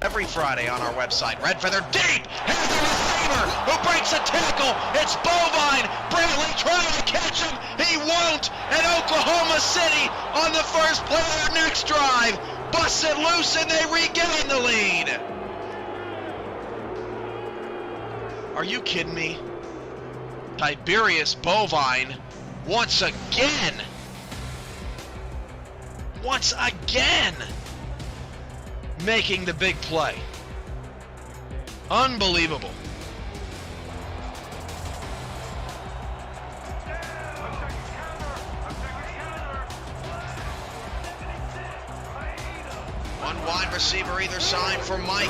Every Friday on our website. Red feather deep. Here's the receiver who breaks a tackle. It's Bovine. Brantley trying to catch him. He won't. And Oklahoma City on the first play of their next drive busts it loose and they regain the lead. Are you kidding me? Tiberius Bovine once again making the big play. Unbelievable. One wide receiver either side for Mike,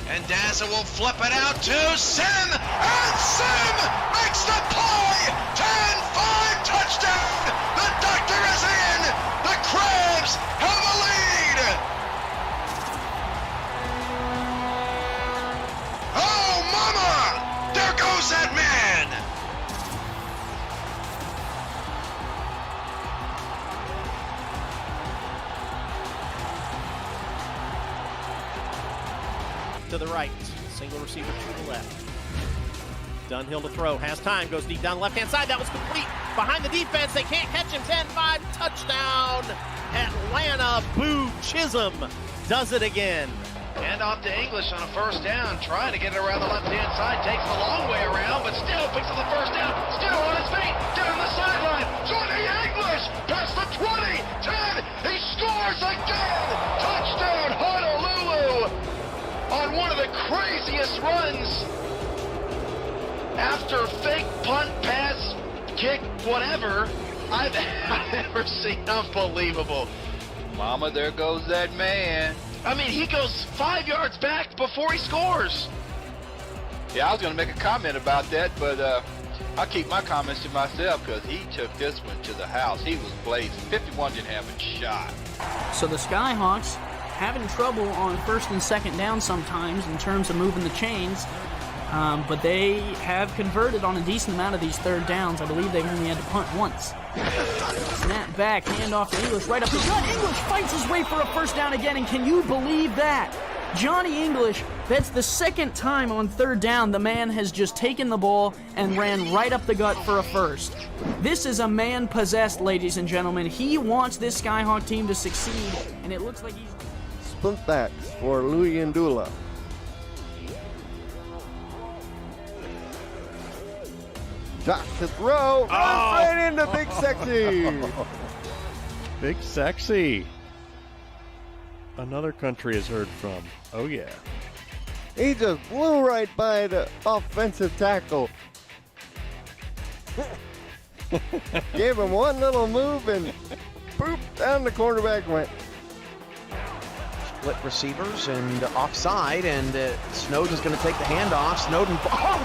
and Daza will flip it out to Sim, and Sim makes the play! 10-5 touchdown! The doctor is in! The Crabs have a lead! Oh, mama! There goes that man! To the right, single receiver to the left. Dunhill to throw, has time, goes deep down the left-hand side. That was complete behind the defense. They can't catch him. 10-5 touchdown. Atlanta. Boo Chisholm does it again. Hand off to English on a first down, trying to get it around the left-hand side, takes the long way around, but still picks up the first down, still on his feet, down the sideline, Johnny English, past the 20, 10, he scores again! Touchdown, Honolulu! On one of the craziest runs after fake punt, pass, kick, whatever, I've ever seen. Unbelievable. Mama, there goes that man. I mean, he goes 5 yards back before he scores. Yeah, I was going to make a comment about that, but I'll keep my comments to myself because he took this one to the house. He was blazing. 51 didn't have a shot. So the Skyhawks having trouble on first and second down sometimes in terms of moving the chains, but they have converted on a decent amount of these third downs. I believe they've only had to punt once. Snap back, handoff to English, right up the gut. English fights his way for a first down again, and can you believe that? Johnny English, that's the second time on third down the man has just taken the ball and ran right up the gut for a first. This is a man possessed, ladies and gentlemen. He wants this Skyhawk team to succeed, and it looks like he's... Splint backs for Louis Ndula. Josh to throw, runs right into Big Sexy. Big Sexy. Another country has heard from. Oh, yeah. He just flew right by the offensive tackle. Gave him one little move and boop, down the quarterback went. Split receivers and offside, and Snowden's going to take the handoff. Snowden,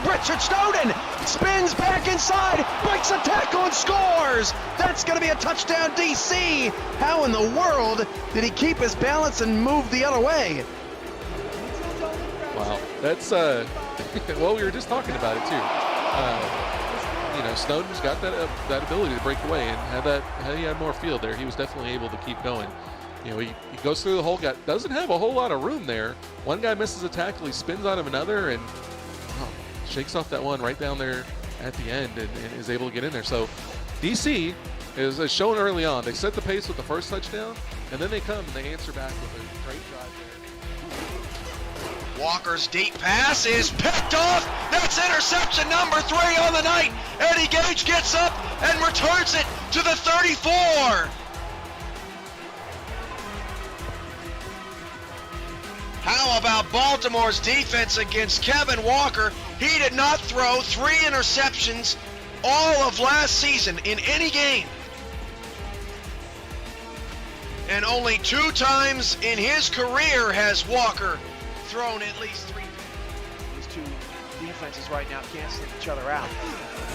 Richard Snowden spins back inside, breaks a tackle and scores. That's going to be a touchdown, DC. How in the world did he keep his balance and move the other way? Wow, that's well, we were just talking about it too. You know, Snowden's got that ability to break away, and had he had more field there, he was definitely able to keep going. You know, he goes through the whole guy, doesn't have a whole lot of room there. One guy misses a tackle, he spins on him another, and shakes off that one right down there at the end and is able to get in there. So DC is shown early on. They set the pace with the first touchdown, and then they come and they answer back with a great drive there. Walker's deep pass is picked off. That's interception number 3 on the night. Eddie Gage gets up and returns it to the 34. How about Baltimore's defense against Kevin Walker? He did not throw 3 interceptions all of last season in any game. And only 2 times in his career has Walker thrown at least 3. These two defenses right now canceling each other out.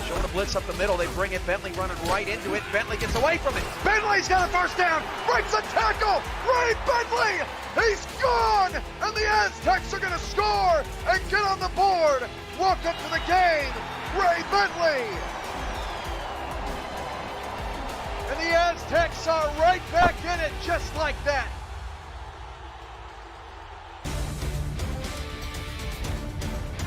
Showing a blitz up the middle, they bring it, Bentley running right into it, Bentley gets away from it, Bentley's got a first down, breaks a tackle, Ray Bentley, he's gone, and the Aztecs are going to score and get on the board. Welcome to the game, Ray Bentley. And the Aztecs are right back in it just like that.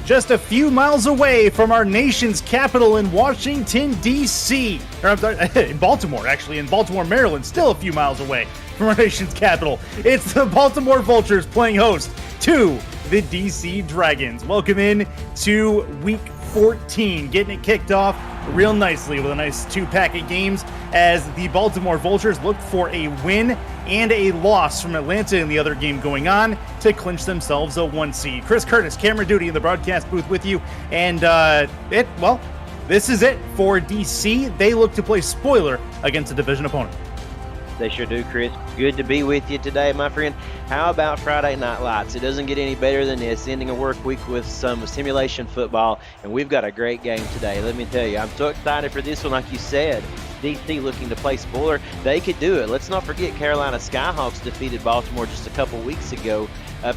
just a few miles away from our nation's capital in Washington, D.C. Or I'm sorry, in Baltimore, actually, in Baltimore, Maryland, still a few miles away from our nation's capital. It's the Baltimore Vultures playing host to the D.C. Dragons. Welcome in to Week 14, getting it kicked off real nicely with a nice two-pack of games as the Baltimore Vultures look for a win and a loss from Atlanta in the other game going on to clinch themselves a 1 seed. Chris Curtis, camera duty in the broadcast booth with you, and this is it for DC. They look to play spoiler against a division opponent. They sure do, Chris. Good to be with you today, my friend. How about Friday Night Lights? It doesn't get any better than this, ending a work week with some simulation football, and we've got a great game today. Let me tell you, I'm so excited for this one, like you said. DC looking to play spoiler. They could do it. Let's not forget Carolina Skyhawks defeated Baltimore just a couple weeks ago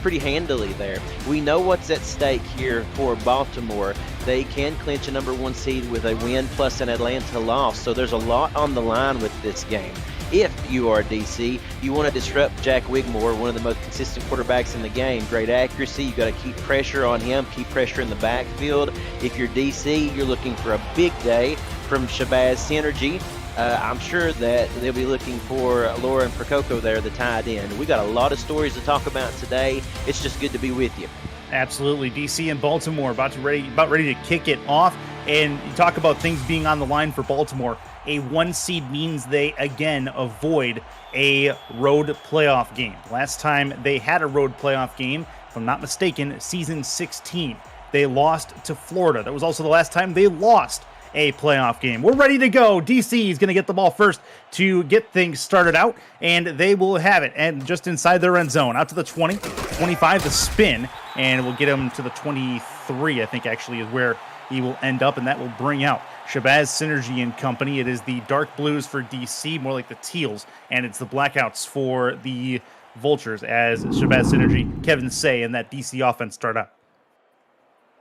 pretty handily there. We know what's at stake here for Baltimore. They can clinch a number 1 seed with a win plus an Atlanta loss, so there's a lot on the line with this game. If you are DC, you want to disrupt Jack Wigmore, one of the most consistent quarterbacks in the game. Great accuracy. You got to keep pressure on him, keep pressure in the backfield. If you're DC, you're looking for a big day from Shabazz Synergy. I'm sure that they'll be looking for Lauren Prococo there, the tight end. We got a lot of stories to talk about today. It's just good to be with you. Absolutely. DC and Baltimore about ready to kick it off. And you talk about things being on the line for Baltimore. A 1 seed means they, again, avoid a road playoff game. Last time they had a road playoff game, if I'm not mistaken, season 16. They lost to Florida. That was also the last time they lost a playoff game. We're ready to go. DC is going to get the ball first to get things started out, and they will have it. And just inside their end zone, out to the 20, 25, the spin, and we'll get him to the 23, I think actually is where he will end up, and that will bring out Shabazz Synergy and company. It is the dark blues for DC, more like the teals, and it's the blackouts for the Vultures as Shabazz Synergy, Kevin Say, and that DC offense start out.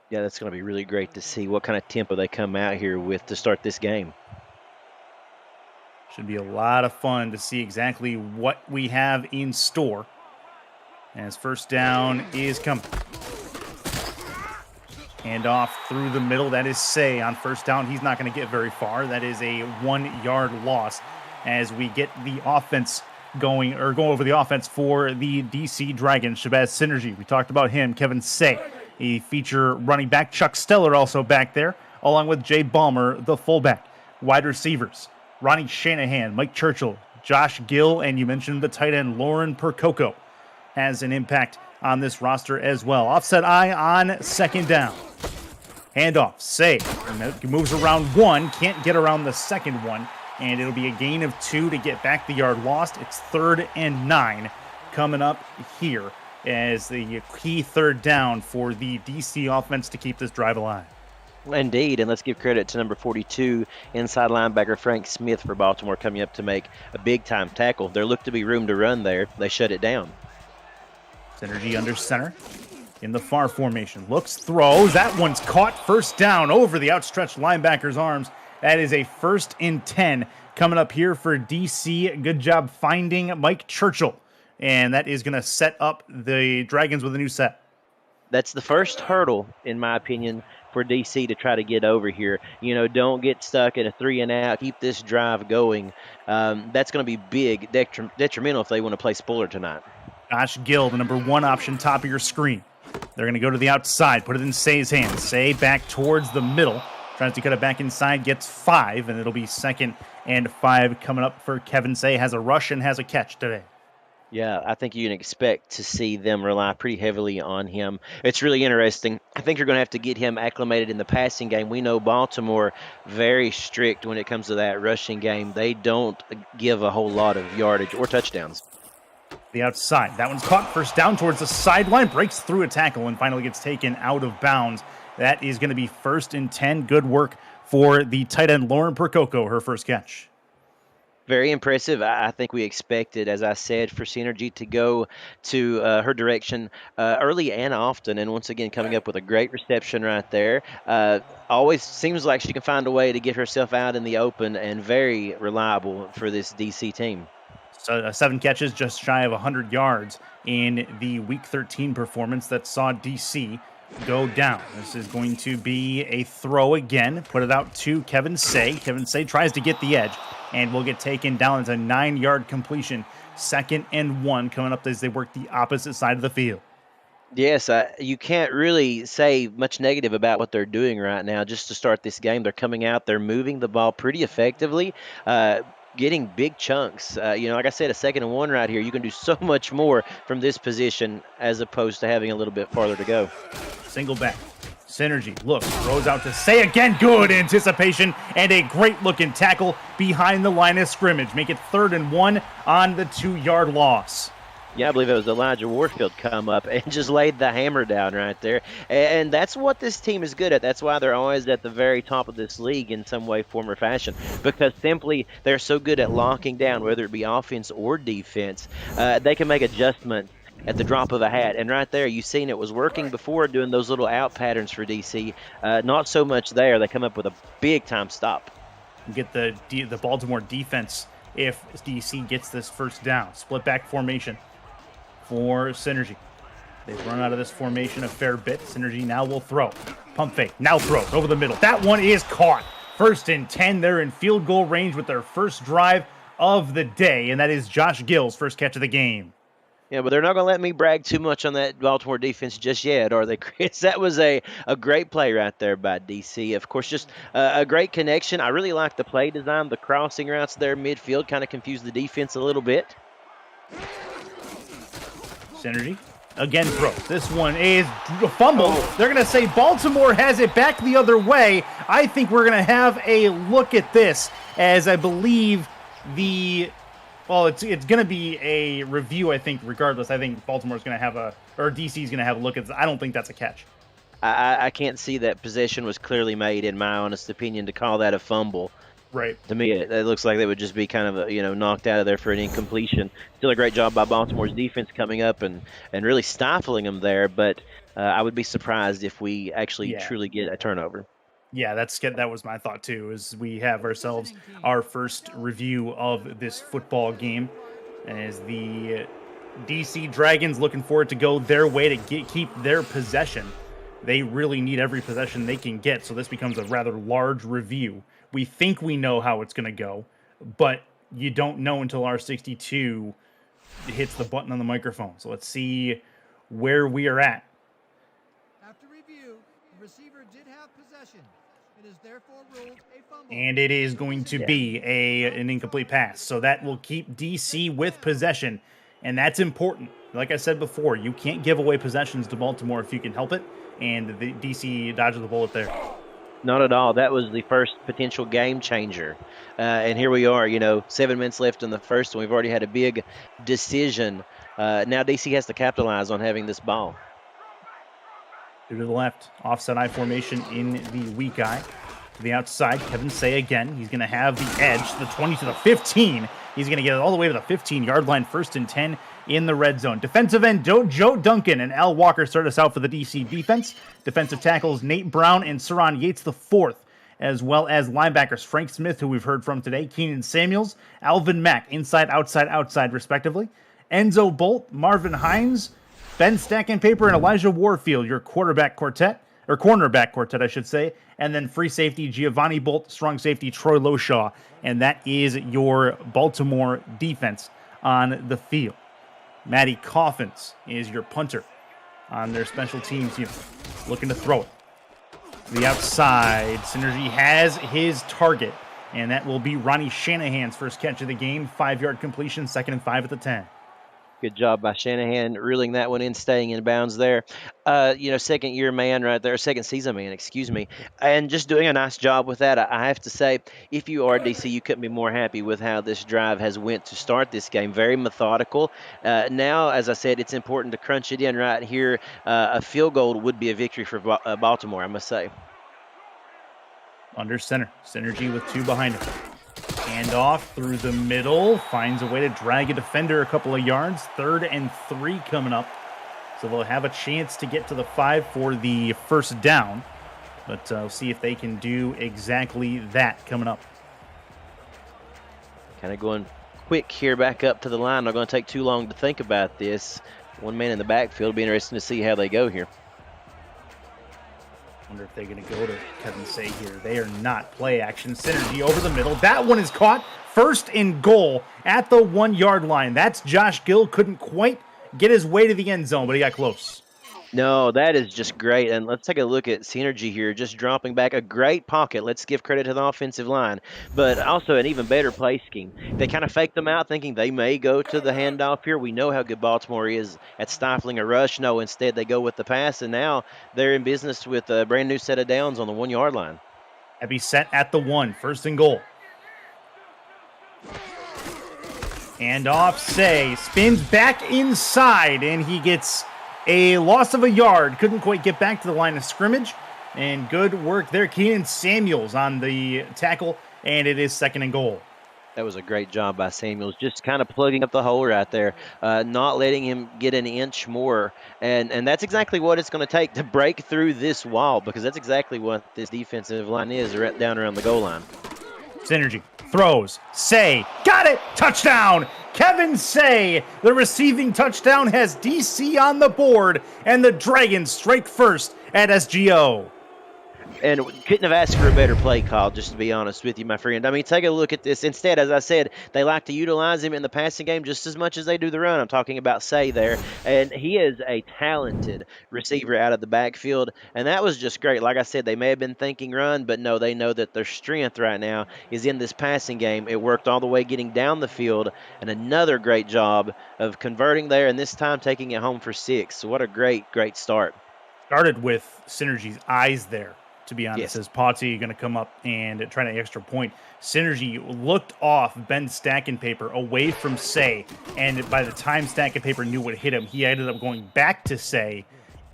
Yeah, that's going to be really great to see what kind of tempo they come out here with to start this game. Should be a lot of fun to see exactly what we have in store as first down is coming. Hand off through the middle. That is Say on first down. He's not going to get very far. That is a 1 yard loss as we get the offense going over the offense for the DC Dragons. Shabazz Synergy, we talked about him. Kevin Say, a feature running back. Chuck Stellar also back there, along with Jay Balmer, the fullback. Wide receivers, Ronnie Shanahan, Mike Churchill, Josh Gill, and you mentioned the tight end Lauren Prococo has an impact on this roster as well. Offset eye on second down. Handoff, Say, moves around 1, can't get around the second one, and it'll be a gain of 2 to get back the yard lost. It's 3rd and 9 coming up here as the key third down for the DC offense to keep this drive alive. Indeed, and let's give credit to number 42, inside linebacker Frank Smith for Baltimore, coming up to make a big-time tackle. There looked to be room to run there. They shut it down. Synergy under center in the far formation. Looks, throws. That one's caught. First down over the outstretched linebacker's arms. That is a 1st and 10 coming up here for DC. Good job finding Mike Churchill. And that is going to set up the Dragons with a new set. That's the first hurdle, in my opinion, for DC to try to get over here. You know, don't get stuck in a 3 and out. Keep this drive going. That's going to be big, detrimental if they want to play spoiler tonight. Josh Gill, the number 1 option, top of your screen. They're going to go to the outside, put it in Say's hands. Say back towards the middle. Tries to cut it back inside, gets 5, and it'll be 2nd and 5 coming up for Kevin Say. Has a rush and has a catch today. Yeah, I think you can expect to see them rely pretty heavily on him. It's really interesting. I think you're going to have to get him acclimated in the passing game. We know Baltimore very strict when it comes to that rushing game. They don't give a whole lot of yardage or touchdowns. The outside. That one's caught. First down towards the sideline. Breaks through a tackle and finally gets taken out of bounds. That is going to be 1st and 10. Good work for the tight end Lauren Prococo, her first catch. Very impressive. I think we expected, as I said, for Synergy to go to her direction early and often. And once again, coming up with a great reception right there. Always seems like she can find a way to get herself out in the open, and very reliable for this DC team. So 7 catches, just shy of 100 yards in the Week 13 performance that saw DC go down. This is going to be a throw again. Put it out to Kevin Say. Kevin Say tries to get the edge and will get taken down. It's a 9-yard completion. 2nd and 1 coming up as they work the opposite side of the field. Yes, you can't really say much negative about what they're doing right now. Just to start this game, they're coming out, they're moving the ball pretty effectively, getting big chunks. Like I said, a 2nd and 1 right here. You can do so much more from this position as opposed to having a little bit farther to go. Single back. Synergy looks, throws out to Say again. Good anticipation and a great looking tackle behind the line of scrimmage. Make it 3rd and 1 on the 2-yard loss. Yeah, I believe it was Elijah Warfield come up and just laid the hammer down right there. And that's what this team is good at. That's why they're always at the very top of this league in some way, form, or fashion. Because simply they're so good at locking down, whether it be offense or defense. They can make adjustments at the drop of a hat. And right there, you've seen it was working before doing those little out patterns for DC. Not so much there. They come up with a big-time stop. Get the Baltimore defense if DC gets this first down. Split back formation for Synergy. They've run out of this formation a fair bit. Synergy now will throw. Pump fake. Now throw over the middle. That one is caught. 1st and 10. They're in field goal range with their first drive of the day, and that is Josh Gill's first catch of the game. Yeah, but they're not going to let me brag too much on that Baltimore defense just yet, are they, Chris? That was a great play right there by DC. Of course, just a great connection. I really like the play design. The crossing routes there midfield kind of confused the defense a little bit. Synergy again throws. This one is a fumble. They're going to say Baltimore has it back the other way. I think we're going to have a look at this, as I believe it's going to be a review, I think, regardless. I think Baltimore's going to have DC's going to have a look at this. I don't think that's a catch. I can't see that possession was clearly made, in my honest opinion, to call that a fumble. Right. To me, it looks like they would just be kind of, knocked out of there for an incompletion. Still a great job by Baltimore's defense coming up and really stifling them there, but I would be surprised if we actually truly get a turnover. Yeah, that was my thought too, is we have ourselves our first review of this football game, as the DC Dragons looking for it to go their way to keep their possession. They really need every possession they can get, so this becomes a rather large review. We think we know how it's going to go, but you don't know until R62 hits the button on the microphone. So let's see where we are at. After review, the receiver did have possession. It is therefore ruled a fumble. And it is going to be an incomplete pass. So that will keep DC with possession, and that's important. Like I said before, you can't give away possessions to Baltimore if you can help it, and the DC dodges the bullet there. Not at all. That was the first potential game changer. And here we are, 7 minutes left in the first one. We've already had a big decision. Now DC has to capitalize on having this ball. To the left, offset I formation in the weak eye. To the outside, Kevin Say again. He's going to have the edge, the 20 to the 15. He's going to get it all the way to the 15-yard line, 1st and 10 in the red zone. Defensive end Joe Duncan and Al Walker start us out for the DC defense. Defensive tackles Nate Brown and Saron Yates IV, as well as linebackers Frank Smith, who we've heard from today, Keenan Samuels, Alvin Mack, inside, outside, respectively. Enzo Bolt, Marvin Hines, Ben Stacking Paper, and Elijah Warfield, your cornerback quartet, I should say. And then free safety Giovanni Bolt, strong safety Troy Loshaw. And that is your Baltimore defense on the field. Matty Coffins is your punter on their special teams unit, looking to throw it. To the outside, Synergy has his target, and that will be Ronnie Shanahan's first catch of the game. 5-yard completion, 2nd and 5 at the 10. Good job by Shanahan reeling that one in, staying in bounds there. Second year man right there, second season man, excuse me, and just doing a nice job with that. I have to say, if you are DC, you couldn't be more happy with how this drive has went to start this game. Very methodical. Now, as I said, it's important to crunch it in right here. A field goal would be a victory for Baltimore, I must say. Under center, Synergy with 2 behind him. Hand off through the middle, finds a way to drag a defender a couple of yards. 3rd and 3 coming up. So they'll have a chance to get to the 5 for the first down. But we'll see if they can do exactly that coming up. Kind of going quick here back up to the line. Not going to take too long to think about this. One man in the backfield. Be interesting to see how they go here. Wonder if they're going to go to Kevin Say here. They are not. Play action. Synergy over the middle. That one is caught. First and goal at the 1 yard line. That's Josh Gill. Couldn't quite get his way to the end zone, but he got close. No, that is just great. And let's take a look at Synergy here, just dropping back a great pocket. Let's give credit to the offensive line, but also an even better play scheme. They kind of faked them out thinking they may go to the handoff here. We know how good Baltimore is at stifling a rush. No, instead they go with the pass, and now they're in business with a brand new set of downs on the 1 yard line. Heavy set at the 1. First and goal. And off Say. Spins back inside, and he gets a loss of a yard. Couldn't quite get back to the line of scrimmage. And good work there. Keenan Samuels on the tackle, and it is second and goal. That was a great job by Samuels, just kind of plugging up the hole right there, not letting him get an inch more. And that's exactly what it's going to take to break through this wall, because that's exactly what this defensive line is right down around the goal line. Synergy throws. Say. Got it. Touchdown. Kevin Say. The receiving touchdown has DC on the board, and the Dragons strike first at SGO. And couldn't have asked for a better play call, just to be honest with you, my friend. I mean, take a look at this. Instead, as I said, they like to utilize him in the passing game just as much as they do the run. I'm talking about Say there. And he is a talented receiver out of the backfield. And that was just great. Like I said, they may have been thinking run, but no, they know that their strength right now is in this passing game. It worked all the way getting down the field. And another great job of converting there, and this time taking it home for 6. So what a great, great start. Started with Synergy's eyes there, to be honest. Yes. As Potty going to come up and try an extra point. Synergy looked off Ben Stack and Paper away from Say, and by the time Stack and Paper knew what hit him, he ended up going back to Say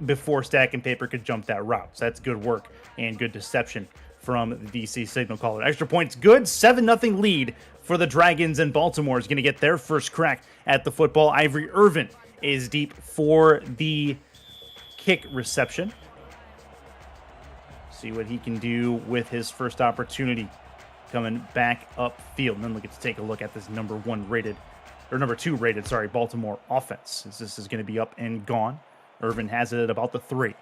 before Stack and Paper could jump that route. So that's good work and good deception from the DC signal caller. Extra points good. 7-0 lead for the Dragons, and Baltimore is going to get their first crack at the football. Ivory Irvin is deep for the kick reception. See what he can do with his first opportunity coming back upfield. And then we get to take a look at this number 2 rated, Baltimore offense. As this is going to be up and gone. Irvin has it at about the 3.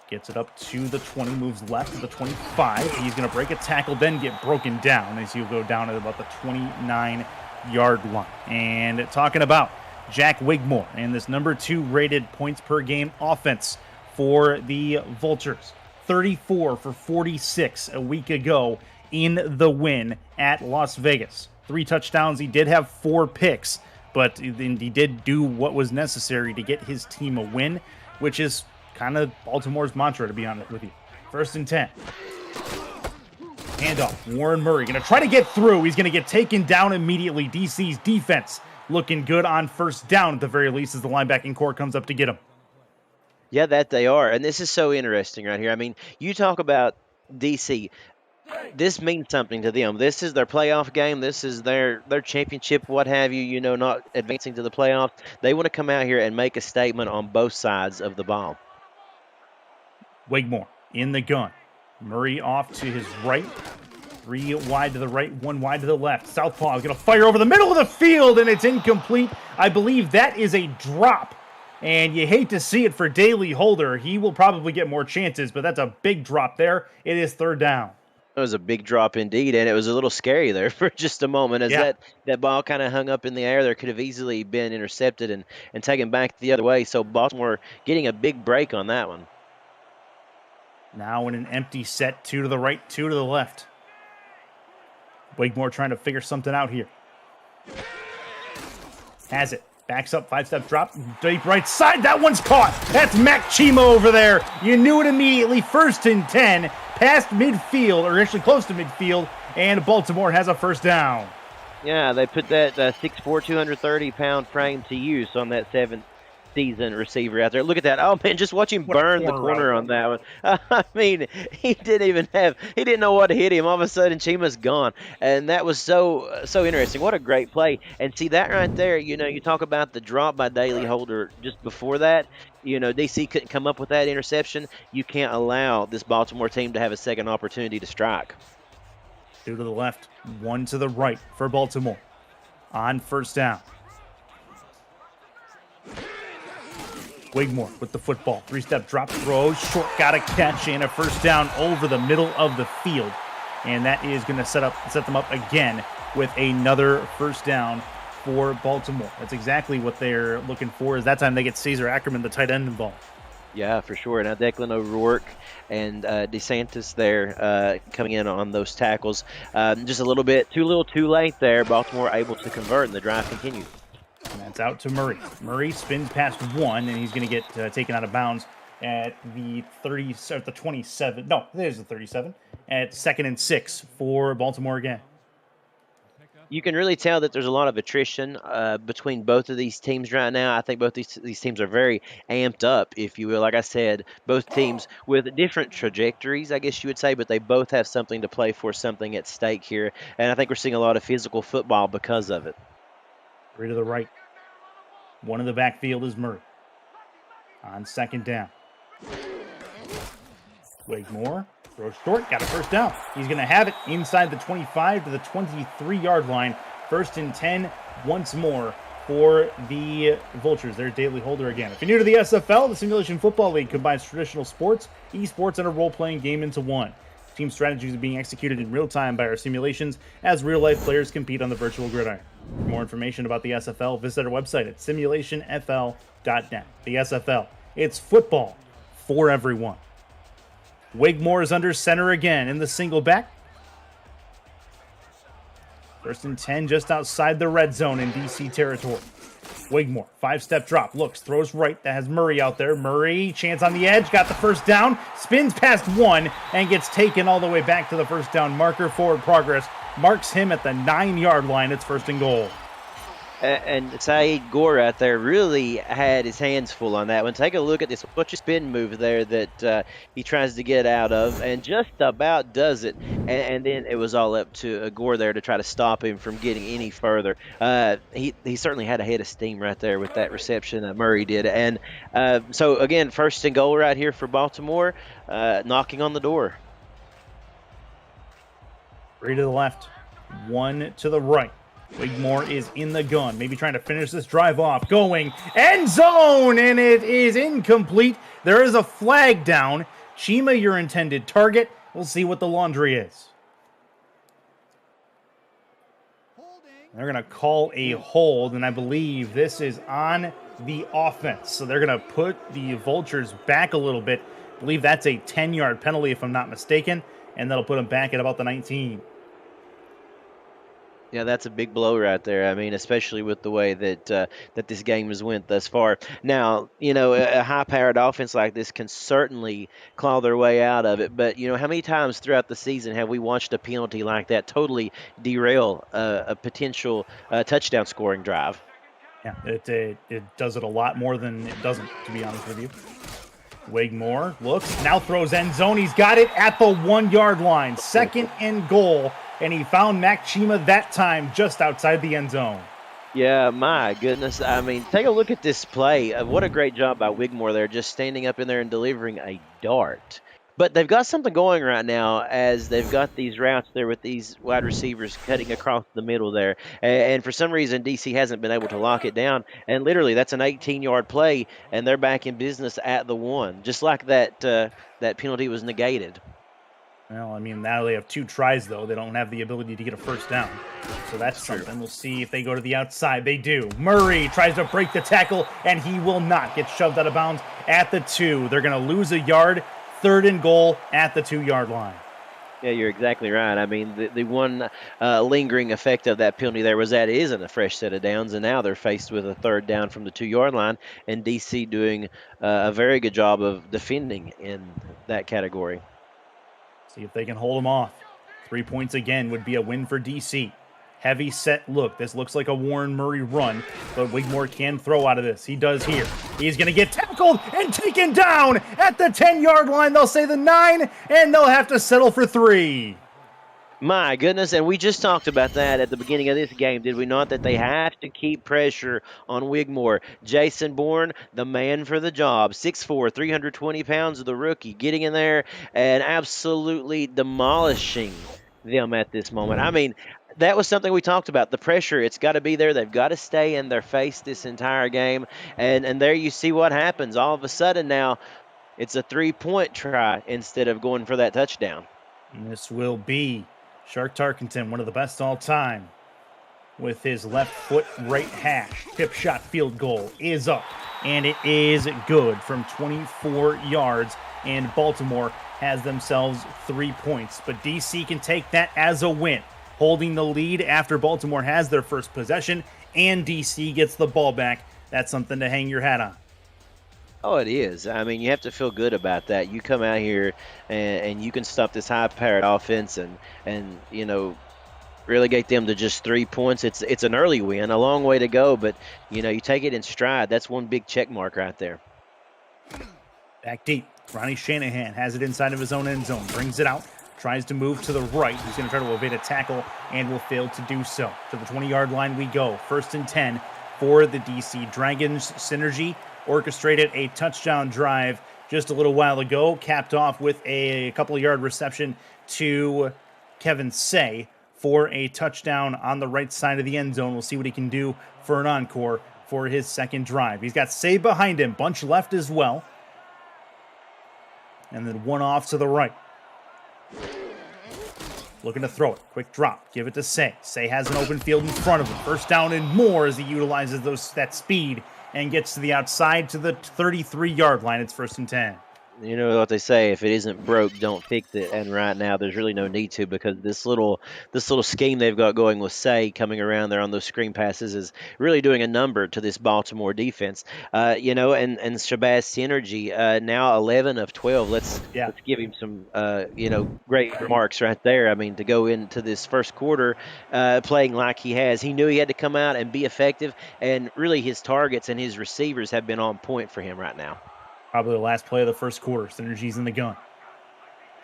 Gets it up to the 20, moves left to the 25. He's going to break a tackle, then get broken down as he'll go down at about the 29-yard line. And talking about Jack Wigmore and this number 2 rated points per game offense for the Vultures. 34 for 46 a week ago in the win at Las Vegas. 3 touchdowns. He did have 4 picks, but he did do what was necessary to get his team a win, which is kind of Baltimore's mantra, to be honest with you. 1st and 10. Handoff. Warren Murray going to try to get through. He's going to get taken down immediately. DC's defense looking good on 1st down at the very least as the linebacking core comes up to get him. Yeah, that they are. And this is so interesting right here. I mean, you talk about DC. This means something to them. This is their playoff game. This is their championship, what have you, not advancing to the playoffs. They want to come out here and make a statement on both sides of the ball. Wigmore in the gun. Murray off to his right. 3 wide to the right, 1 wide to the left. Southpaw is going to fire over the middle of the field, and it's incomplete. I believe that is a drop. And you hate to see it for Daley Holder. He will probably get more chances, but that's a big drop there. It is 3rd down. It was a big drop indeed, and it was a little scary there for just a moment as that ball kind of hung up in the air. There could have easily been intercepted and taken back the other way. So Baltimore getting a big break on that one. Now in an empty set, 2 to the right, 2 to the left. Wigmore trying to figure something out here. Has it. Backs up, 5-step drop, deep right side. That one's caught. That's Mac Chima over there. You knew it immediately. 1st and 10, past midfield, or actually close to midfield, and Baltimore has a 1st down. Yeah, they put that 6'4", 230-pound frame to use on that 7th season receiver out there. Look at that. Oh, man, just watch him burn the corner on that one. I mean, he didn't know what hit him. All of a sudden, Chima's gone. And that was so interesting. What a great play. And see, that right there, you talk about the drop by Daley Holder just before that. DC couldn't come up with that interception. You can't allow this Baltimore team to have a second opportunity to strike. 2 to the left, 1 to the right for Baltimore on 1st down. Wigmore with the football. 3-step drop throw. Short got a catch and a first down over the middle of the field. And that is going to set them up again with another first down for Baltimore. That's exactly what they're looking for. Is that time they get Caesar Ackerman, the tight end, involved. Yeah, for sure. Now Declan O'Rourke and DeSantis there coming in on those tackles. Just a little bit too late there. Baltimore able to convert, and the drive continues. And that's out to Murray. Murray spins past one, and he's going to get taken out of bounds at the 27. No, there's the 37. At 2nd and 6 for Baltimore again. You can really tell that there's a lot of attrition between both of these teams right now. I think both these teams are very amped up, if you will. Like I said, both teams with different trajectories, I guess you would say, but they both have something to play for, something at stake here. And I think we're seeing a lot of physical football because of it. 3 to the right. One in the backfield is Murray. On 2nd down. Wigmore throws short, got a first down. He's going to have it inside the 25 to the 23-yard line. 1st and 10 once more for the Vultures. There's Daily Holder again. If you're new to the SFL, the Simulation Football League combines traditional sports, esports, and a role-playing game into one. Team strategies are being executed in real time by our simulations as real-life players compete on the virtual gridiron. For more information about the SFL, visit our website at simulationfl.net. The SFL, it's football for everyone. Wigmore is under center again in the single back. 1st and 10 just outside the red zone in DC territory. Wigmore, 5-step drop, looks, throws right. That has Murray out there. Murray, chance on the edge, got the first down, spins past one, and gets taken all the way back to the first down marker. Forward progress marks him at the 9-yard line. It's 1st and goal. And Saeed Gore out there really had his hands full on that one. Take a look at this bunch of spin move there that he tries to get out of, and just about does it. And then it was all up to Gore there to try to stop him from getting any further. He certainly had a head of steam right there with that reception that Murray did. And so, again, 1st and goal right here for Baltimore, knocking on the door. 3 to the left, 1 to the right. Wigmore is in the gun, maybe trying to finish this drive off. Going end zone, and it is incomplete. There is a flag down. Chima, your intended target. We'll see what the laundry is. They're going to call a hold, and I believe this is on the offense. So they're going to put the Vultures back a little bit. I believe that's a 10-yard penalty, if I'm not mistaken, and that'll put them back at about the 19. Yeah, that's a big blow right there. I mean, especially with the way that that this game has went thus far. Now, you know, a high-powered offense like this can certainly claw their way out of it. But, you know, how many times throughout the season have we watched a penalty like that totally derail a potential touchdown scoring drive? Yeah, it does it a lot more than it doesn't, to be honest with you. Wigmore looks, now throws end zone. He's got it at the 1-yard line. 2nd and goal. And he found Mac Chima that time just outside the end zone. Yeah, my goodness. I mean, take a look at this play. What a great job by Wigmore there, just standing up in there and delivering a dart. But they've got something going right now as they've got these routes there with these wide receivers cutting across the middle there. And for some reason, DC hasn't been able to lock it down. And literally, that's an 18-yard play, and they're back in business at the 1, just like that that penalty was negated. Well, I mean, now they have 2 tries, though. They don't have the ability to get a first down. So that's something. We'll see if they go to the outside. They do. Murray tries to break the tackle, and he will not get shoved out of bounds at the 2. They're going to lose a yard. 3rd and goal at the 2-yard line. Yeah, you're exactly right. I mean, the one lingering effect of that penalty there was that it isn't a fresh set of downs, and now they're faced with a 3rd down from the 2-yard line, and DC doing a very good job of defending in that category. See if they can hold them off. 3 points again would be a win for DC. Heavy set look. This looks like a Warren Murray run, but Wigmore can throw out of this. He does here. He's going to get tackled and taken down at the 10-yard line. They'll say the 9, and they'll have to settle for 3. My goodness, and we just talked about that at the beginning of this game, did we not? That they have to keep pressure on Wigmore. Jason Bourne, the man for the job, 6'4", 320 pounds of the rookie, getting in there and absolutely demolishing them at this moment. I mean, That was something we talked about. The pressure, it's got to be there. They've got to stay in their face this entire game. And there you see what happens. All of a sudden now, it's a 3-point try instead of going for that touchdown. And this will be Shark Tarkenton, one of the best all time, with his left foot right hash. Tip shot field goal is up, and it is good from 24 yards. And Baltimore has themselves 3 points. But DC can take that as a win, holding the lead after Baltimore has their first possession, and DC gets the ball back. That's something to hang your hat on. Oh, it is. I mean, you have to feel good about that. You come out here and you can stop this high-powered offense and relegate them to just 3 points. It's an early win, a long way to go, but you take it in stride. That's one big check mark right there. Back deep, Ronnie Shanahan has it inside of his own end zone, brings it out, tries to move to the right. He's going to try to evade a tackle and will fail to do so. To the 20-yard line we go. 1st and 10 for the DC Dragons. Synergy orchestrated a touchdown drive just a little while ago, capped off with a couple of yard reception to Kevin Say for a touchdown on the right side of the end zone. We'll see what he can do for an encore for his second drive. He's got Say behind him, bunch left as well. And then one off to the right. Looking to throw it. Quick drop. Give it to Say. Say has an open field in front of him. 1st down and more as he utilizes that speed and gets to the outside to the 33-yard line. It's 1st and 10. You know what they say, if it isn't broke, don't fix it. And right now, there's really no need to, because this little scheme they've got going with Say coming around there on those screen passes is really doing a number to this Baltimore defense. And Shabazz Synergy, now 11 of 12. Let's give him some, great remarks right there. I mean, to go into this first quarter playing like he has, he knew he had to come out and be effective, and really his targets and his receivers have been on point for him right now. Probably the last play of the first quarter. Synergy's in the gun.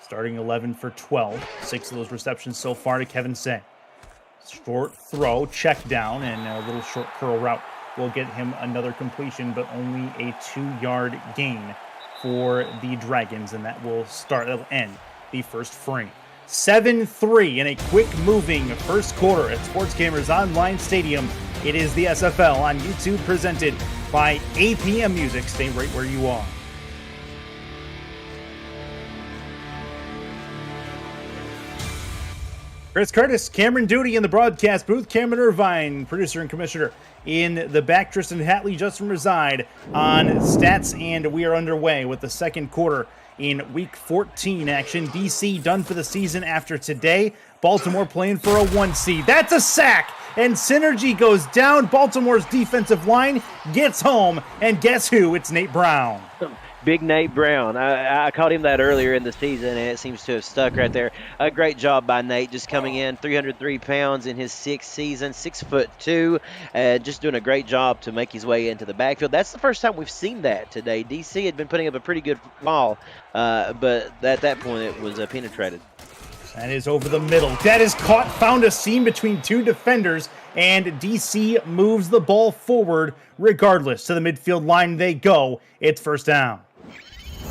Starting 11 for 12. 6 of those receptions so far to Kevin Say. Short throw, check down, and a little short curl route will get him another completion, but only a 2-yard gain for the Dragons, and that'll end the first frame. 7-3 in a quick-moving first quarter at Sports Gamers Online Stadium. It is the SFL on YouTube, presented by APM Music. Stay right where you are. Chris Curtis, Cameron Duty in the broadcast booth, Cameron Irvine, producer and commissioner in the back, Tristan Hatley, Justin Reside on stats, and we are underway with the second quarter in Week 14 action. DC done for the season after today. Baltimore playing for a 1 seed. That's a sack, and Synergy goes down. Baltimore's defensive line gets home, and guess who? It's Nate Brown. Big Nate Brown. I called him that earlier in the season, and it seems to have stuck right there. A great job by Nate, just coming in, 303 pounds in his 6th season, 6'2", just doing a great job to make his way into the backfield. That's the first time we've seen that today. DC had been putting up a pretty good ball, but at that point it was penetrated. That is over the middle. That is caught, found a seam between 2 defenders, and DC moves the ball forward regardless. To the midfield line they go. It's 1st down.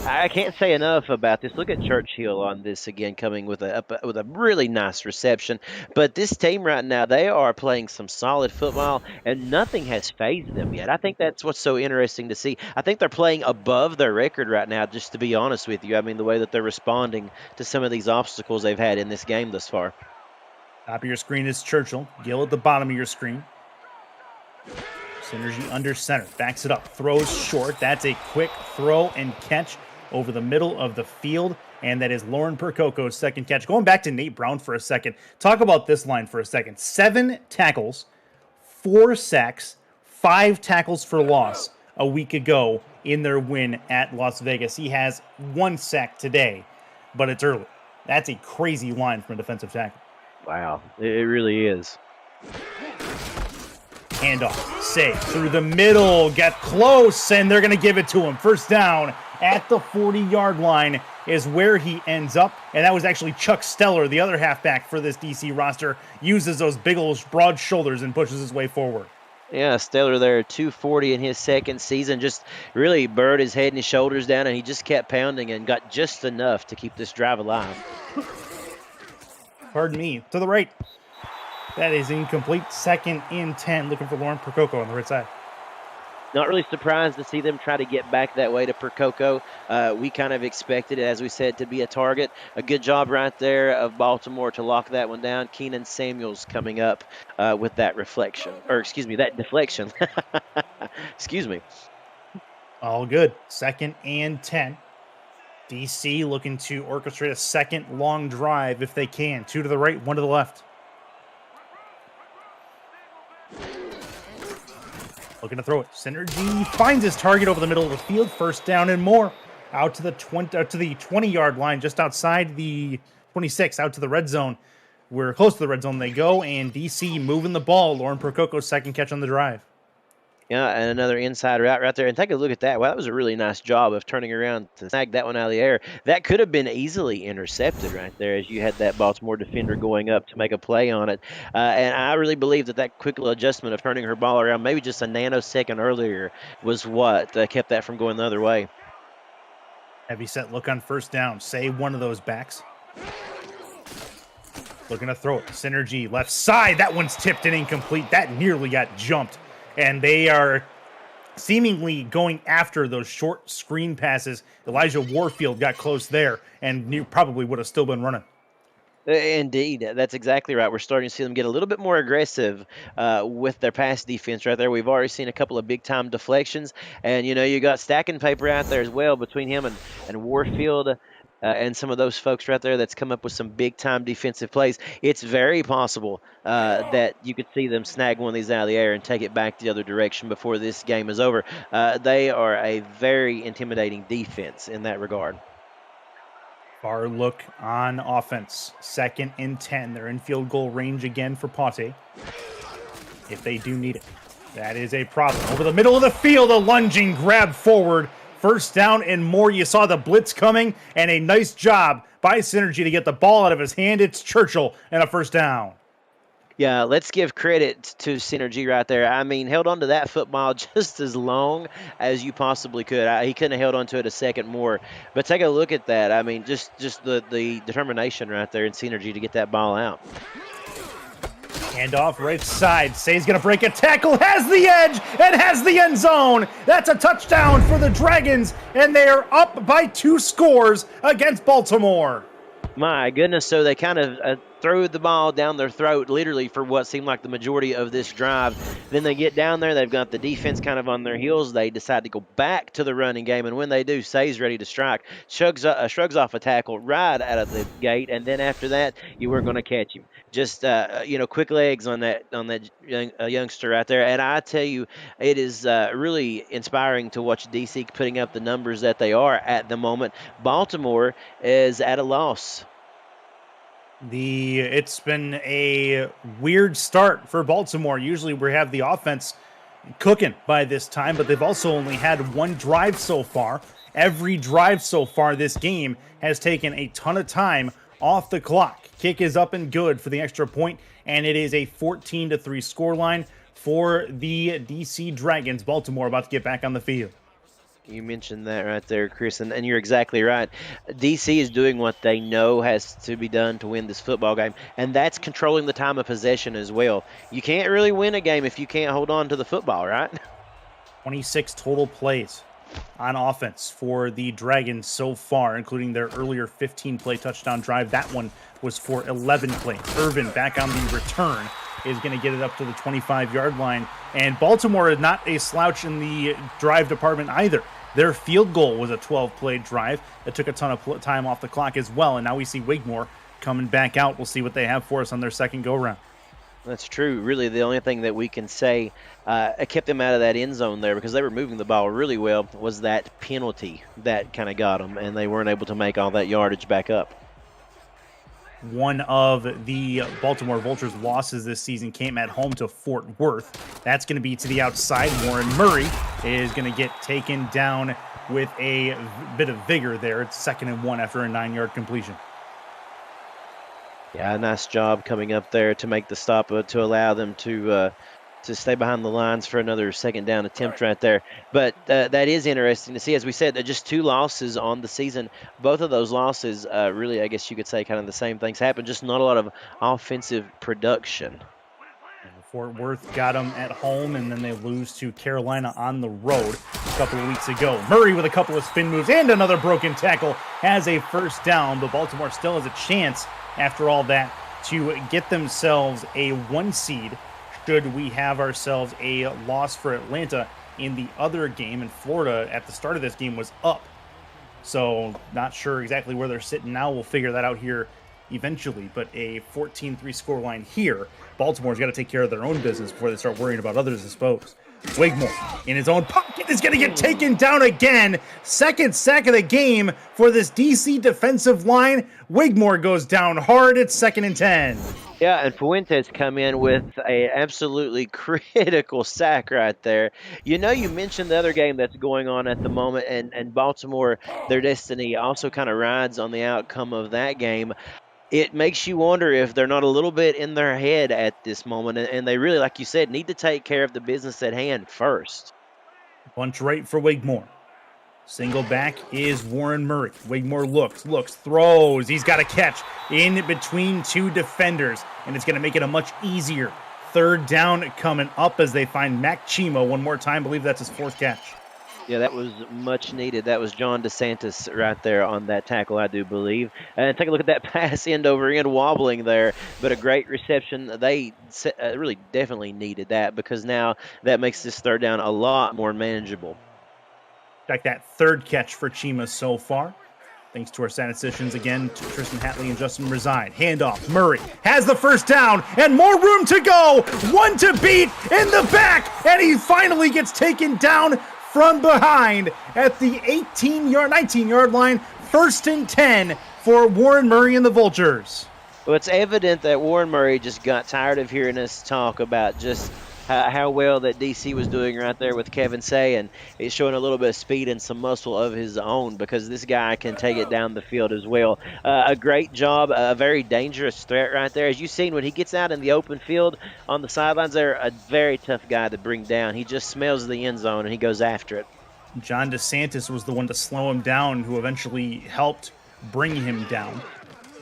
I can't say enough about this. Look at Churchill on this again, coming with a really nice reception. But this team right now, they are playing some solid football, and nothing has fazed them yet. I think that's what's so interesting to see. I think they're playing above their record right now, just to be honest with you. I mean, the way that they're responding to some of these obstacles they've had in this game thus far. Top of your screen is Churchill. Gill at the bottom of your screen. Synergy under center. Backs it up. Throws short. That's a quick throw and catch over the middle of the field. And that is Lauren Percoco's second catch. Going back to Nate Brown for a second. Talk about this line for a second. 7 tackles, 4 sacks, 5 tackles for loss a week ago in their win at Las Vegas. He has 1 sack today, but it's early. That's a crazy line from a defensive tackle. Wow, it really is. Handoff, Say through the middle, got close, and they're going to give it to him. 1st down at the 40-yard line is where he ends up, and that was actually Chuck Steller, the other halfback for this DC roster, uses those big old broad shoulders and pushes his way forward. Yeah, Steller there, 240 in his 2nd season, just really burrowed his head and his shoulders down, and he just kept pounding and got just enough to keep this drive alive. Pardon me, to the right. That is incomplete. 2nd and 10. Looking for Lauren Percoco on the right side. Not really surprised to see them try to get back that way to Percoco. We kind of expected it, as we said, to be a target. A good job right there of Baltimore to lock that one down. Keenan Samuels coming up with that reflection, or excuse me, that deflection. Excuse me. All good. 2nd and 10. DC looking to orchestrate a second long drive if they can. 2 to the right, 1 to the left. Looking to throw it. Synergy finds his target over the middle of the field. 1st down and more. Out to the 20-yard line, just outside the 26, out to the red zone. We're close to the red zone they go, and DC moving the ball. Lauren Percoco's 2nd catch on the drive. Yeah, and another inside route right there. And take a look at that. Wow, that was a really nice job of turning around to snag that one out of the air. That could have been easily intercepted right there as you had that Baltimore defender going up to make a play on it. And I really believe that quick little adjustment of turning her ball around, maybe just a nanosecond earlier, was what kept that from going the other way. Heavy set look on 1st down. Say one of those backs. Looking to throw it. Synergy left side. That one's tipped and incomplete. That nearly got jumped. And they are seemingly going after those short screen passes. Elijah Warfield got close there and probably would have still been running. Indeed, that's exactly right. We're starting to see them get a little bit more aggressive with their pass defense right there. We've already seen a couple of big-time deflections, and, you got stacking paper out there as well between him and Warfield. And some of those folks right there that's come up with some big-time defensive plays. It's very possible that you could see them snag one of these out of the air and take it back the other direction before this game is over. They are a very intimidating defense in that regard. Far look on offense. 2nd and 10. They're in field goal range again for Pate. If they do need it. That is a problem. Over the middle of the field, a lunging grab forward. 1st down and more. You saw the blitz coming, and a nice job by Synergy to get the ball out of his hand. It's Churchill and a 1st down. Yeah, let's give credit to Synergy right there. I mean, held on to that football just as long as you possibly could. He couldn't have held on to it a second more. But take a look at that. I mean, just the determination right there in Synergy to get that ball out. Hand off right side. Say's going to break a tackle. Has the edge and has the end zone. That's a touchdown for the Dragons, and they are up by 2 scores against Baltimore. My goodness, so they kind of threw the ball down their throat literally for what seemed like the majority of this drive. Then they get down there, they've got the defense kind of on their heels. They decide to go back to the running game, and when they do, Say's ready to strike. Shrugs off a tackle right out of the gate, and then after that, you weren't going to catch him. Just quick legs on that youngster right there. And I tell you, it is really inspiring to watch DC putting up the numbers that they are at the moment. Baltimore is at a loss. It's been a weird start for Baltimore. Usually we have the offense cooking by this time, but they've also only had 1 drive so far. Every drive so far this game has taken a ton of time off the clock. Kick is up and good for the extra point, and it is a 14-3 scoreline for the DC Dragons. Baltimore about to get back on the field. You mentioned that right there, Chris, and you're exactly right. DC is doing what they know has to be done to win this football game, and that's controlling the time of possession as well. You can't really win a game if you can't hold on to the football, right? 26 total plays on offense for the Dragons so far, including their earlier 15-play touchdown drive. That one was for 11 plays. Irvin back on the return is going to get it up to the 25-yard line, and Baltimore is not a slouch in the drive department either. Their field goal was a 12-play drive that took a ton of time off the clock as well, and now we see Wigmore coming back out. We'll see what they have for us on their second go-round. That's true. Really, the only thing that we can say kept them out of that end zone there, because they were moving the ball really well, was that penalty that kind of got them, and they weren't able to make all that yardage back up. One of the Baltimore Vultures' losses this season came at home to Fort Worth. That's going to be to the outside. Warren Murray is going to get taken down with a bit of vigor there. It's 2nd and 1 after a 9-yard completion. Yeah, nice job coming up there to make the stop to allow them to stay behind the lines for another 2nd down attempt right there. But that is interesting to see. As we said, just 2 losses on the season. Both of those losses, really, I guess you could say kind of the same things happened, just not a lot of offensive production. Fort Worth got them at home, and then they lose to Carolina on the road a couple of weeks ago. Murray with a couple of spin moves and another broken tackle has a first down, but Baltimore still has a chance after all that to get themselves a 1 seed should we have ourselves a loss for Atlanta in the other game. And Florida at the start of this game was up. So not sure exactly where they're sitting now. We'll figure that out here eventually, but a 14-3 scoreline here. Baltimore's got to take care of their own business before they start worrying about others, I suppose. Wigmore in his own pocket is going to get taken down again. Second sack of the game for this DC defensive line. Wigmore goes down hard. It's 2nd and 10. Yeah, and Fuentes come in with a absolutely critical sack right there. You know, you mentioned the other game that's going on at the moment, and Baltimore, their destiny also kind of rides on the outcome of that game. It makes you wonder if they're not a little bit in their head at this moment, and they really, like you said, need to take care of the business at hand first. Bunch right for Wigmore. Single back is Warren Murray. Wigmore looks, throws. He's got a catch in between 2 defenders, and it's going to make it a much easier 3rd down coming up as they find Mac Chimo one more time. I believe that's his 4th catch. Yeah, that was much needed. That was John DeSantis right there on that tackle, I do believe. And take a look at that pass end over end wobbling there, but a great reception. They really definitely needed that because now that makes this 3rd down a lot more manageable. Like that 3rd catch for Chima so far. Thanks to our statisticians again, to Tristan Hatley and Justin Reside. Handoff. Murray has the 1st down and more room to go. 1 to beat in the back, and he finally gets taken down from behind at the 19-yard line. 1st and 10 for Warren Murray and the Vultures. Well, it's evident that Warren Murray just got tired of hearing us talk about just how well that DC was doing right there with Kevin Say, and he's showing a little bit of speed and some muscle of his own because this guy can take it down the field as well. A great job, a very dangerous threat right there. As you've seen, when he gets out in the open field on the sidelines, they're a very tough guy to bring down. He just smells the end zone, and he goes after it. John DeSantis was the one to slow him down, who eventually helped bring him down.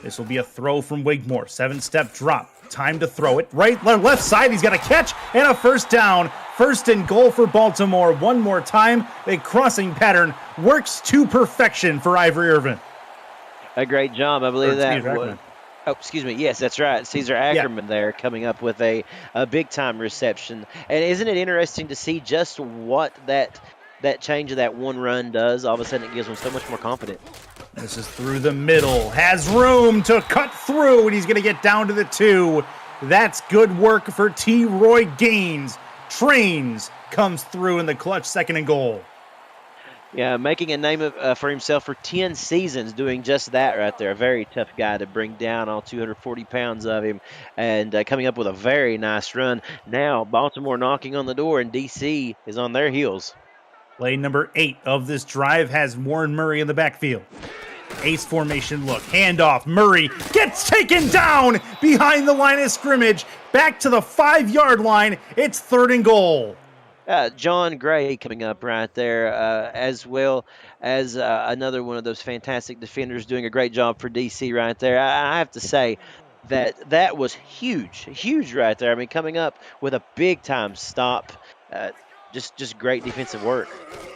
This will be a throw from Wigmore. 7-step drop. Time to throw it. Left side. He's got a catch and a 1st down. 1st and goal for Baltimore. One more time. A crossing pattern works to perfection for Ivory Irvin. A great job. I believe that was... Oh, excuse me. Yes, that's right. Caesar Ackerman there coming up with a big-time reception. And isn't it interesting to see just what that change of that one run does? All of a sudden it gives them so much more confidence. This is through the middle. Has room to cut through, and he's going to get down to the 2. That's good work for T. Roy Gaines. Trains comes through in the clutch 2nd and goal. Yeah, making a name for himself for 10 seasons doing just that right there. A very tough guy to bring down, all 240 pounds of him, and coming up with a very nice run. Now Baltimore knocking on the door, and DC is on their heels. Play number 8 of this drive has Warren Murray in the backfield. Ace formation look. Handoff. Murray gets taken down behind the line of scrimmage. Back to the 5-yard line. It's 3rd and goal. John Gray coming up right there, as well as another one of those fantastic defenders doing a great job for DC right there. I have to say that was huge right there. I mean, coming up with a big-time stop. Just great defensive work.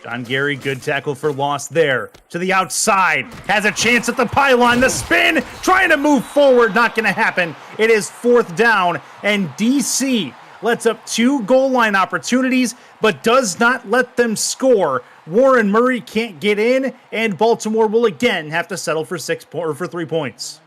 John Gary, good tackle for loss there. To the outside, has a chance at the pylon. The spin, trying to move forward, not going to happen. It is 4th down, and DC lets up 2 goal line opportunities, but does not let them score. Warren Murray can't get in, and Baltimore will again have to settle for 3 points.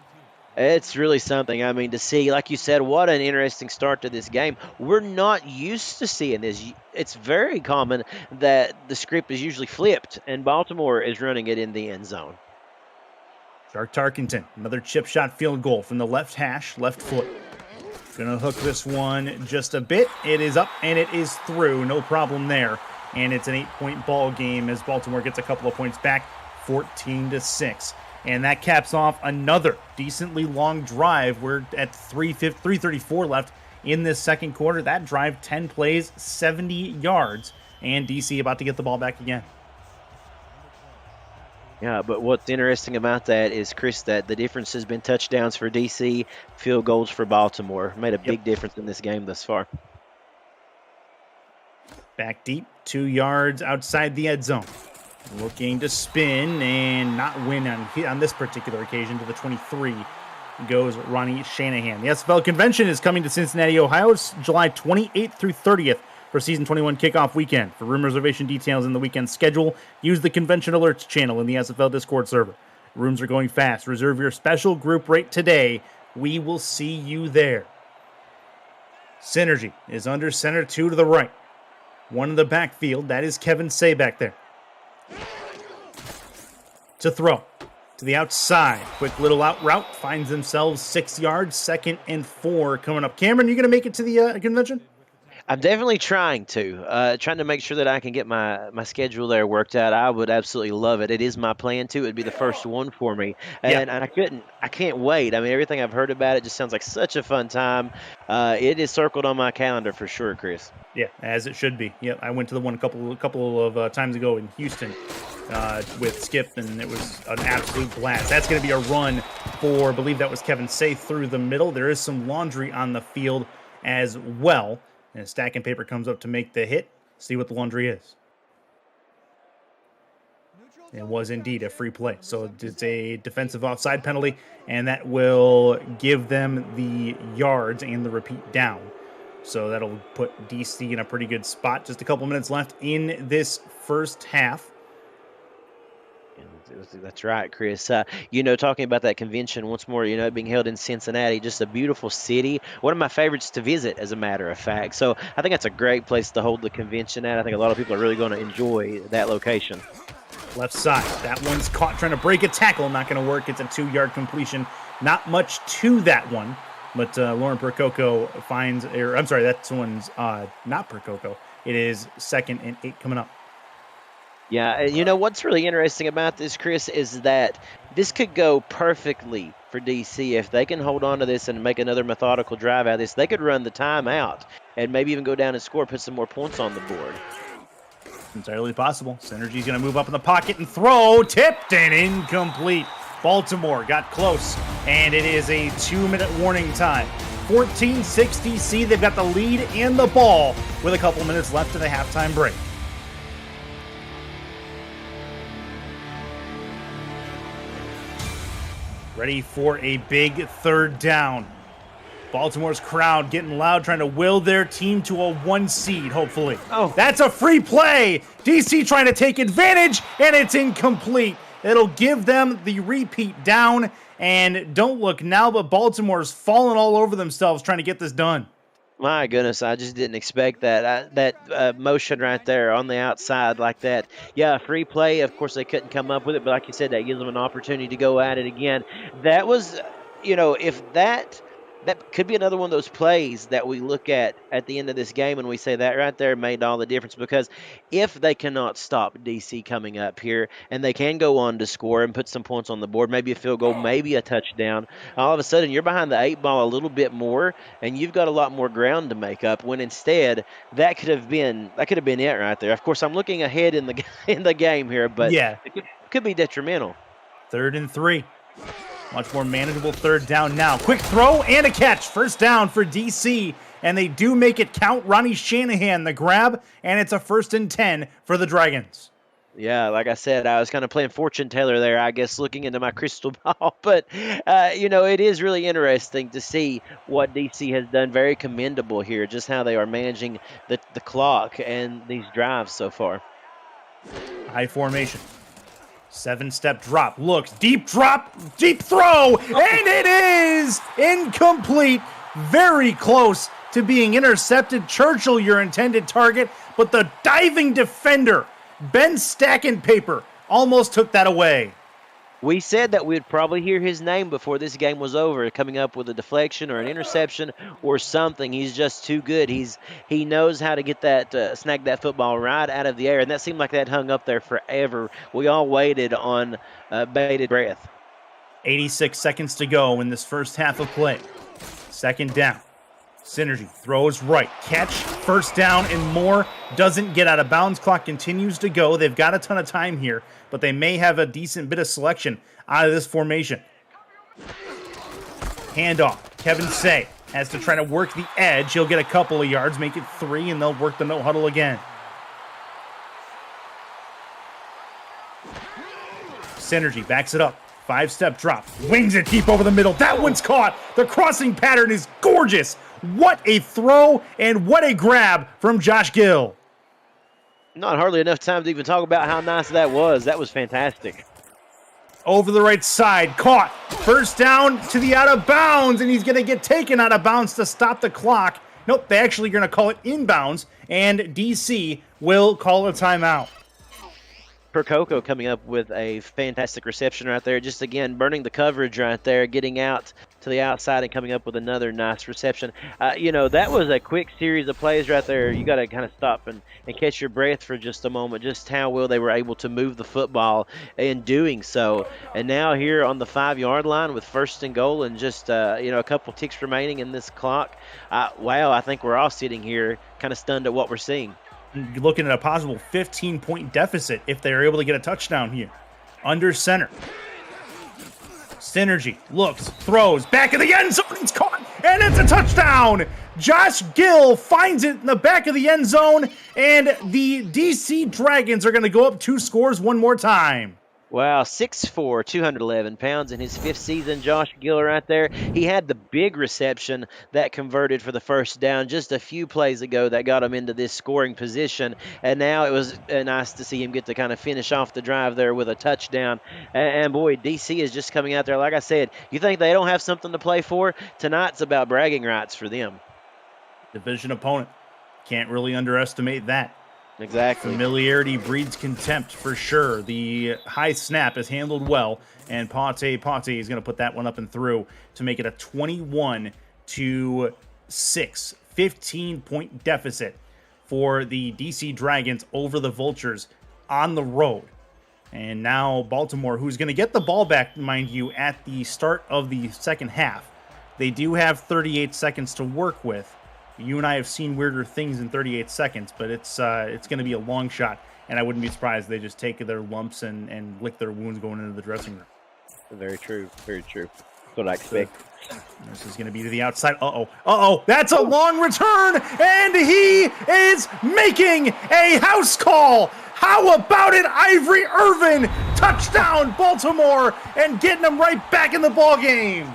It's really something, I mean, to see. Like you said, what an interesting start to this game. We're not used to seeing this. It's very common that the script is usually flipped, and Baltimore is running it in the end zone. Shark Tarkington, another chip shot field goal from the left hash, left foot. Gonna hook this one just a bit. It is up, and it is through. No problem there. And it's an 8-point ball game as Baltimore gets a couple of points back, 14-6. And that caps off another decently long drive. We're at 3:34 left in this second quarter. That drive, 10 plays, 70 yards. And DC about to get the ball back again. Yeah, but what's interesting about that is, Chris, that the difference has been touchdowns for DC, field goals for Baltimore. Made a big difference in this game thus far. Back deep, 2 yards outside the end zone. Looking to spin and not win on this particular occasion. To the 23 goes Ronnie Shanahan. The SFL convention is coming to Cincinnati, Ohio. It's July 28th through 30th for season 21 kickoff weekend. For room reservation details in the weekend schedule, use the convention alerts channel in the SFL Discord server. Rooms are going fast. Reserve your special group rate today. We will see you there. Synergy is under center 2 to the right. 1 in the backfield. That is Kevin Say back there. To throw. To the outside. Quick little out route. Finds themselves 6 yards. 2nd and 4 coming up. Cameron, you going to make it to the convention? I'm definitely trying to make sure that I can get my schedule there worked out. I would absolutely love it. It is my plan to. It'd be the first one for me, and I can't wait. I mean, everything I've heard about it just sounds like such a fun time. It is circled on my calendar for sure, Chris. Yeah, as it should be. Yep, I went to the one a couple of times ago in Houston with Skip, and it was an absolute blast. That's going to be a run for, I believe that was Kevin Say through the middle. There is some laundry on the field as well. And Stack and Paper comes up to make the hit. See what the laundry is. It was indeed a free play. So it's a defensive offside penalty, and that will give them the yards and the repeat down. So that'll put DC in a pretty good spot. Just a couple minutes left in this first half. That's right, Chris. Talking about that convention once more, it being held in Cincinnati, just a beautiful city. One of my favorites to visit, as a matter of fact. So I think that's a great place to hold the convention at. I think a lot of people are really going to enjoy that location. Left side. That one's caught trying to break a tackle. Not going to work. It's a 2-yard completion. Not much to that one. But Lauren Percoco finds, that one's not Percoco. It is 2nd and 8 coming up. Yeah, what's really interesting about this, Chris, is that this could go perfectly for DC. If they can hold on to this and make another methodical drive out of this, they could run the timeout and maybe even go down and score, put some more points on the board. Entirely possible. Synergy's going to move up in the pocket and throw. Tipped and incomplete. Baltimore got close, and it is a 2-minute warning time. 14-6 DC. They've got the lead and the ball with a couple minutes left in the halftime break. Ready for a big 3rd down. Baltimore's crowd getting loud, trying to will their team to a 1 seed, hopefully. Oh, that's a free play. DC trying to take advantage, and it's incomplete. It'll give them the repeat down, and don't look now, but Baltimore's falling all over themselves trying to get this done. My goodness, I just didn't expect that. That motion right there on the outside like that. Yeah, free play. Of course, they couldn't come up with it, but like you said, that gives them an opportunity to go at it again. That was, if that could be another one of those plays that we look at the end of this game and we say that right there made all the difference, because if they cannot stop DC coming up here and they can go on to score and put some points on the board, maybe a field goal, maybe a touchdown, all of a sudden you're behind the 8 ball a little bit more and you've got a lot more ground to make up, when instead that could have been it right there. Of course, I'm looking ahead in the game here, but yeah, it could be detrimental. 3rd and 3. Much more manageable 3rd down now. Quick throw and a catch. 1st down for DC, and they do make it count. Ronnie Shanahan, the grab, and it's a 1st and 10 for the Dragons. Yeah, like I said, I was kind of playing fortune teller there, I guess, looking into my crystal ball. But, it is really interesting to see what DC has done. Very commendable here, just how they are managing the clock and these drives so far. High formation. 7-step drop, looks, deep drop, deep throw, and it is incomplete. Very close to being intercepted. Churchill, your intended target, but the diving defender, Ben Stack and Paper, almost took that away. We said that we'd probably hear his name before this game was over, coming up with a deflection or an interception or something. He's just too good. He knows how to get that, snag that football right out of the air, and that seemed like that hung up there forever. We all waited on bated breath. 86 seconds to go in this first half of play. 2nd down. Synergy throws right. Catch, 1st down and more. Doesn't get out of bounds. Clock continues to go. They've got a ton of time here, but they may have a decent bit of selection out of this formation. Handoff. Kevin Say has to try to work the edge. He'll get a couple of yards, make it 3, and they'll work the no huddle again. Synergy backs it up. 5-step drop. Wings it deep over the middle. That one's caught. The crossing pattern is gorgeous. What a throw and what a grab from Josh Gill. Not hardly enough time to even talk about how nice that was. That was fantastic. Over the right side. Caught. First down to the out of bounds, and he's going to get taken out of bounds to stop the clock. Nope, they actually going to call it inbounds, and DC will call a timeout. Percoco coming up with a fantastic reception right there. Just, again, burning the coverage right there, getting out to the outside and coming up with another nice reception. That was a quick series of plays right there. You got to kind of stop and catch your breath for just a moment, just how well they were able to move the football in doing so. And now here on the 5-yard line with 1st and goal and just, a couple ticks remaining in this clock. Wow, I think we're all sitting here kind of stunned at what we're seeing. Looking at a possible 15-point deficit if they're able to get a touchdown here. Under center. Synergy looks, throws, back of the end zone, it's caught, and it's a touchdown! Josh Gill finds it in the back of the end zone, and the DC Dragons are going to go up 2 scores one more time. Wow, 6'4", 211 pounds in his 5th season, Josh Gill right there. He had the big reception that converted for the first down just a few plays ago that got him into this scoring position. And now it was nice to see him get to kind of finish off the drive there with a touchdown. And boy, DC is just coming out there. Like I said, you think they don't have something to play for? Tonight's about bragging rights for them. Division opponent. Can't really underestimate that. Exactly. Familiarity breeds contempt for sure. The high snap is handled well, and Pate is going to put that one up and through to make it a 21-6, 15-point deficit for the DC Dragons over the Vultures on the road. And now Baltimore, who's going to get the ball back, mind you, at the start of the second half. They do have 38 seconds to work with. You and I have seen weirder things in 38 seconds, but it's going to be a long shot, and I wouldn't be surprised if they just take their lumps and lick their wounds going into the dressing room. Very true. Very true. That's what I expect. This is going to be to the outside. That's a long return, and he is making a house call. How about it, Ivory Irvin? Touchdown, Baltimore, and getting them right back in the ball game.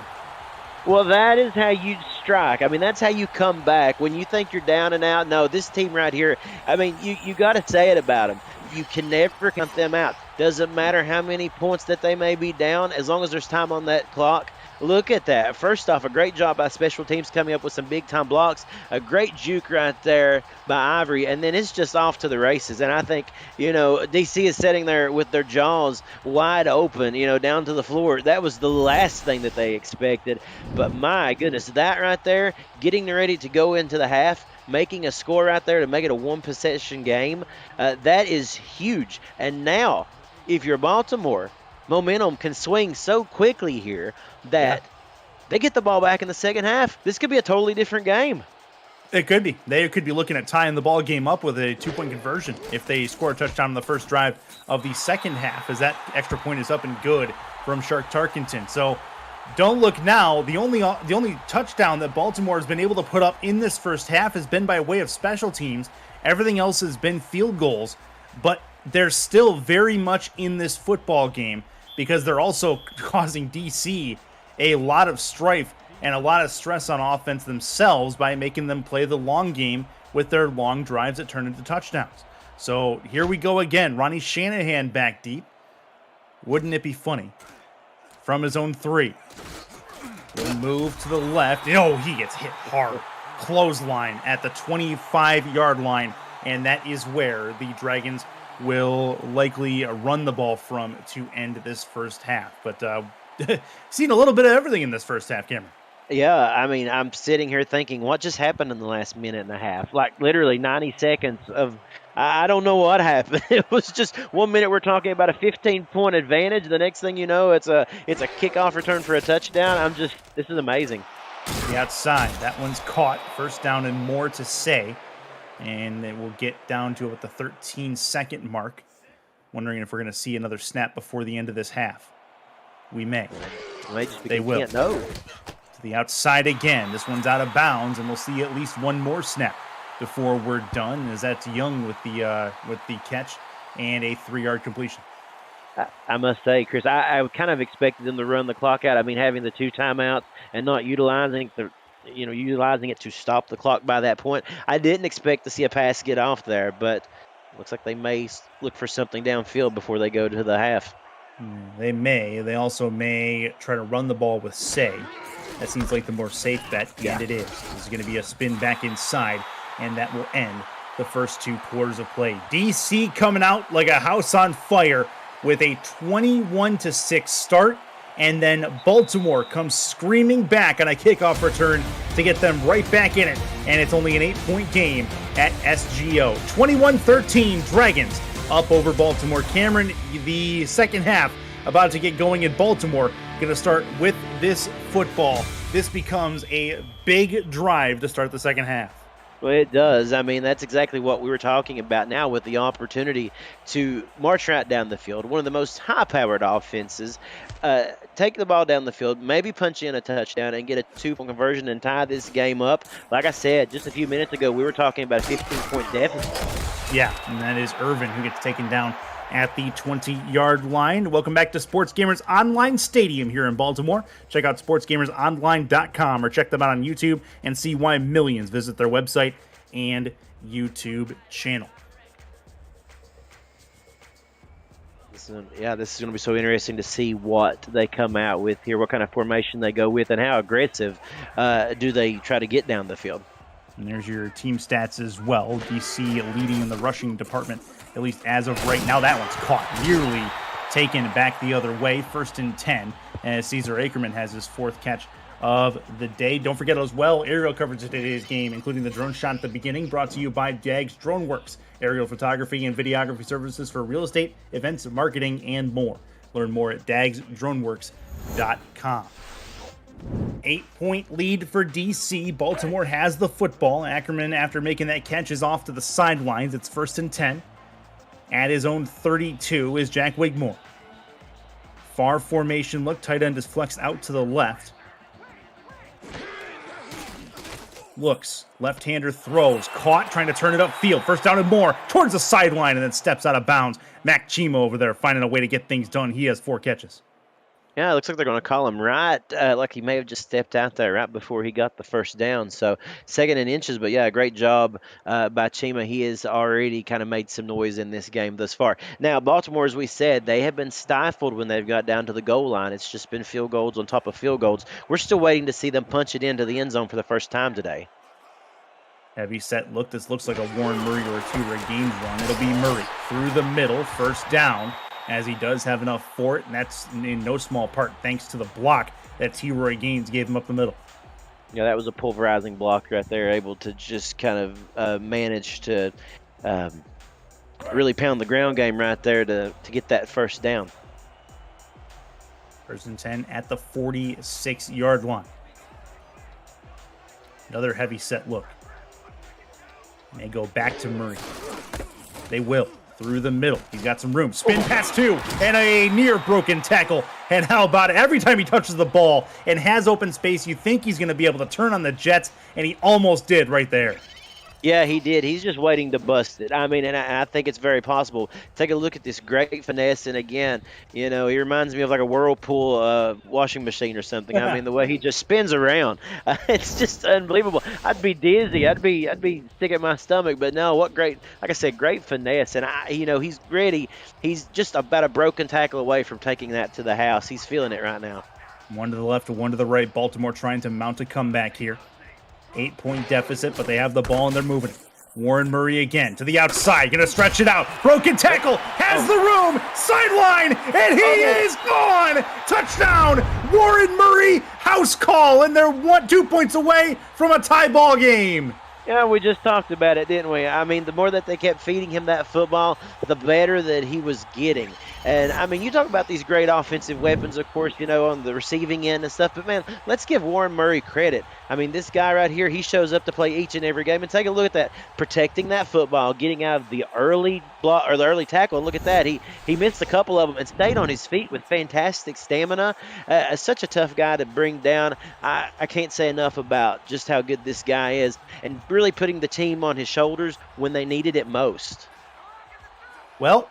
Well, that is how you strike. I mean, that's how you come back. When you think you're down and out, no, this team right here, I mean, you got to say it about them. You can never count them out. Doesn't matter how many points that they may be down, as long as there's time on that clock. Look at that. First off, a great job by special teams coming up with some big-time blocks. A great juke right there by Ivory, and then it's just off to the races. And I think, DC is sitting there with their jaws wide open, down to the floor. That was the last thing that they expected. But my goodness, that right there, getting ready to go into the half, making a score right there to make it a one-possession game, that is huge. And now, if you're Baltimore, momentum can swing so quickly here that they get the ball back in the second half. This could be a totally different game. It could be. They could be looking at tying the ball game up with a 2-point conversion if they score a touchdown on the first drive of the second half, as that extra point is up and good from Shark Tarkenton. So don't look now. The only touchdown that Baltimore has been able to put up in this first half has been by way of special teams. Everything else has been field goals, but they're still very much in this football game because they're also causing DC a lot of strife and a lot of stress on offense themselves by making them play the long game with their long drives that turn into touchdowns. So here we go again. Ronnie Shanahan back deep. Wouldn't it be funny? From his own 3. He'll move to the left. He gets hit hard. Clothesline at the 25-yard line. And that is where the Dragons will likely run the ball from to end this first half. But seen a little bit of everything in this first half, Cameron. Yeah, I mean, I'm sitting here thinking, what just happened in the last minute and a half? Like, literally 90 seconds of, I don't know what happened. It was just 1 minute we're talking about a 15-point advantage. The next thing you know, it's a kickoff return for a touchdown. This is amazing. The outside, that one's caught. First down and more to say. And it will get down to about the 13-second mark. Wondering if we're going to see another snap before the end of this half. We may. They will. No. To the outside again. This one's out of bounds, and we'll see at least one more snap before we're done, as that's Young with the catch and a 3-yard completion. I must say, Chris, I kind of expected them to run the clock out. I mean, having the 2 timeouts and not utilizing it to stop the clock by that point. I didn't expect to see a pass get off there, but looks like they may look for something downfield before they go to the half. They may. They also may try to run the ball with Say. That seems like the more safe bet, and it is. There's going to be a spin back inside, and that will end the first 2 quarters of play. DC coming out like a house on fire with a 21-6 start, and then Baltimore comes screaming back on a kickoff return to get them right back in it, and it's only an 8-point game at SGO. 21-13, Dragons up over Baltimore. Cameron, the second half about to get going in Baltimore. Going to start with this football. This becomes a big drive to start the second half. Well, it does. I mean, that's exactly what we were talking about now with the opportunity to march right down the field. One of the most high-powered offenses. Take the ball down the field, maybe punch in a touchdown and get a 2-point conversion and tie this game up. Like I said, just a few minutes ago, we were talking about a 15-point deficit. Yeah, and that is Irvin who gets taken down at the 20-yard line. Welcome back to Sports Gamers Online Stadium here in Baltimore. Check out sportsgamersonline.com or check them out on YouTube and see why millions visit their website and YouTube channel. This is going to be so interesting to see what they come out with here, what kind of formation they go with, and how aggressive do they try to get down the field. And there's your team stats as well. DC leading in the rushing department, at least as of right now. That one's caught, nearly taken back the other way. 1st and 10, as Caesar Ackerman has his 4th catch of the day. Don't forget as well, aerial coverage of today's game, including the drone shot at the beginning, brought to you by Dags Drone Works, aerial photography and videography services for real estate, events, marketing, and more. Learn more at dagsdroneworks.com. 8-point lead for DC. Baltimore has the football. Ackerman, after making that catch, is off to the sidelines. It's 1st and 10. At his own 32 is Jack Wigmore. Far formation look. Tight end is flexed out to the left. Looks. Left-hander throws. Caught, trying to turn it upfield. 1st down and more. Towards the sideline and then steps out of bounds. Mac Chima over there finding a way to get things done. He has 4 catches. Yeah, it looks like they're going to call him right, like he may have just stepped out there right before he got the 1st down. So 2nd and inches, but yeah, great job by Chima. He has already kind of made some noise in this game thus far. Now, Baltimore, as we said, they have been stifled when they've got down to the goal line. It's just been field goals on top of field goals. We're still waiting to see them punch it into the end zone for the first time today. Heavy set look. This looks like a Warren Murray or a T-Ray Gaines run. It'll be Murray through the middle, 1st down, as he does have enough for it, and that's in no small part thanks to the block that T-Roy Gaines gave him up the middle. Yeah, that was a pulverizing block right there, able to just kind of manage to really pound the ground game right there to get that 1st down. 1st and 10 at the 46-yard line. Another heavy set look. And they go back to Murray. They will. Through the middle. He's got some room. Spin pass 2. And a near broken tackle. And how about it? Every time he touches the ball and has open space, you think he's going to be able to turn on the Jets. And he almost did right there. Yeah, he did. He's just waiting to bust it. I mean, and I think it's very possible. Take a look at this great finesse. And again, he reminds me of like a Whirlpool washing machine or something. I mean, the way he just spins around, it's just unbelievable. I'd be dizzy. I'd be sick at my stomach. But no, what great, like I said, great finesse. And he's ready. He's just about a broken tackle away from taking that to the house. He's feeling it right now. One to the left, one to the right. Baltimore trying to mount a comeback here. 8-point deficit, but they have the ball and they're moving. Warren Murray again to the outside, gonna stretch it out. Broken tackle, has the room, sideline, and he is gone. Touchdown, Warren Murray, house call, and they're 2 points away from a tie ball game. Yeah, we just talked about it, didn't we? I mean, the more that they kept feeding him that football, the better that he was getting. And, I mean, you talk about these great offensive weapons, of course, on the receiving end and stuff. But, man, let's give Warren Murray credit. I mean, this guy right here, he shows up to play each and every game. And take a look at that, protecting that football, getting out of the early block or the early tackle. And look at that. He missed a couple of them and stayed on his feet with fantastic stamina. Such a tough guy to bring down. I can't say enough about just how good this guy is and really putting the team on his shoulders when they needed it most. Well,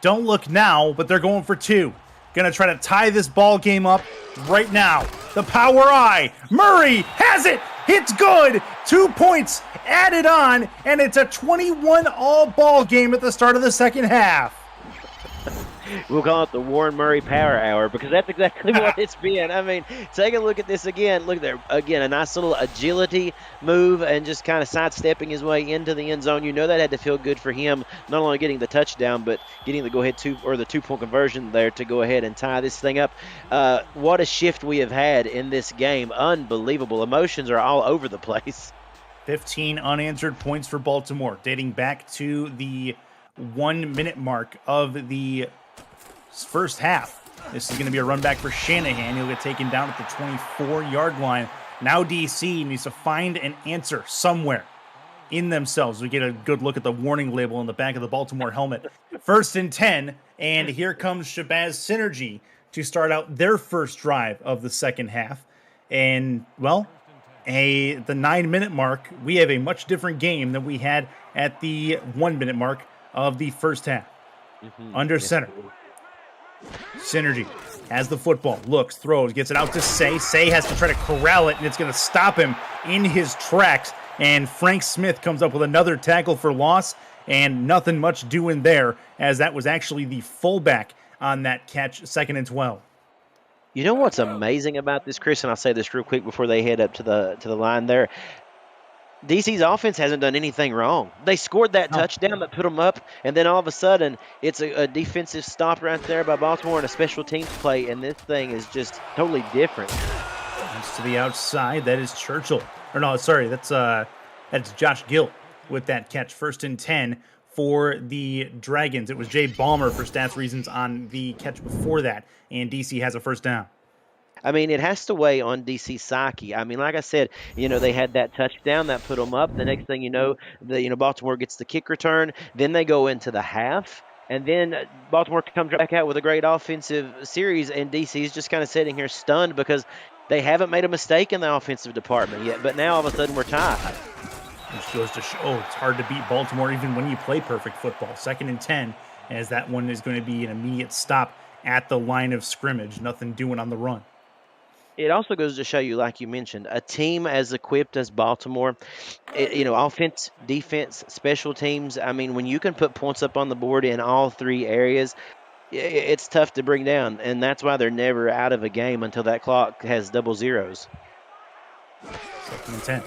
Don't look now, but they're going for 2. Gonna try to tie this ball game up right now. The power eye. Murray has it. It's good. 2 points added on, and it's a 21-all ball game at the start of the second half. We'll call it the Warren Murray Power Hour because that's exactly what it's been. I mean, take a look at this again. Look there. Again, a nice little agility move and just kind of sidestepping his way into the end zone. You know that had to feel good for him, not only getting the touchdown, but getting the go-ahead the 2-point conversion there to go ahead and tie this thing up. What a shift we have had in this game. Unbelievable. Emotions are all over the place. 15 unanswered points for Baltimore, dating back to the 1-minute mark of the first half. This is going to be a run back for Shanahan. He'll get taken down at the 24-yard line. Now DC needs to find an answer somewhere in themselves. We get a good look at the warning label on the back of the Baltimore helmet. 1st and 10, and here comes Shabazz Synergy to start out their first drive of the second half. And, well, the 9-minute mark, we have a much different game than we had at the 1-minute mark of the first half. Under center. Synergy has the football, looks, throws, gets it out to Say. Say has to try to corral it, and it's going to stop him in his tracks. And Frank Smith comes up with another tackle for loss, and nothing much doing there, as that was actually the fullback on that catch, 2nd and 12. You know what's amazing about this, Chris, and I'll say this real quick before they head up to the line there. DC's offense hasn't done anything wrong. They scored that touchdown that put them up, and then all of a sudden, it's a defensive stop right there by Baltimore and a special teams play, and this thing is just totally different. That's to the outside. That is Churchill. Or no, sorry, that's Josh Gill with that catch. 1st and 10 for the Dragons. It was Jay Ballmer for stats reasons on the catch before that, and DC has a first down. I mean, it has to weigh on DC's psyche. I mean, like I said, they had that touchdown that put them up. The next thing you know, Baltimore gets the kick return. Then they go into the half. And then Baltimore comes back out with a great offensive series, and DC's just kind of sitting here stunned because they haven't made a mistake in the offensive department yet. But now all of a sudden we're tied. Which goes to show it's hard to beat Baltimore even when you play perfect football. 2nd and 10, as that one is going to be an immediate stop at the line of scrimmage. Nothing doing on the run. It also goes to show you, like you mentioned, a team as equipped as Baltimore, offense, defense, special teams. I mean, when you can put points up on the board in all 3 areas, it's tough to bring down. And that's why they're never out of a game until that clock has double zeros. 2nd and 10.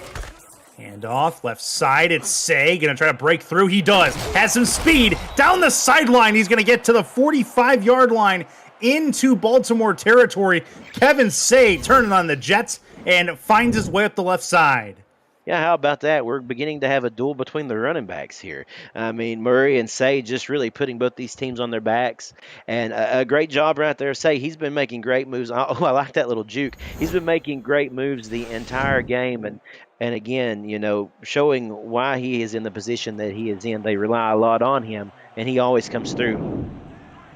Hand off, left side, it's Say, gonna try to break through, he does, has some speed, down the sideline, he's gonna get to the 45-yard line, into Baltimore territory. Kevin Say turning on the Jets and finds his way up the left side. Yeah, how about that? We're beginning to have a duel between the running backs here. I mean, Murray and Say just really putting both these teams on their backs. And a great job right there. Say, he's been making great moves. Oh, I like that little juke. He's been making great moves the entire game. And again, showing why he is in the position that he is in. They rely a lot on him, and he always comes through.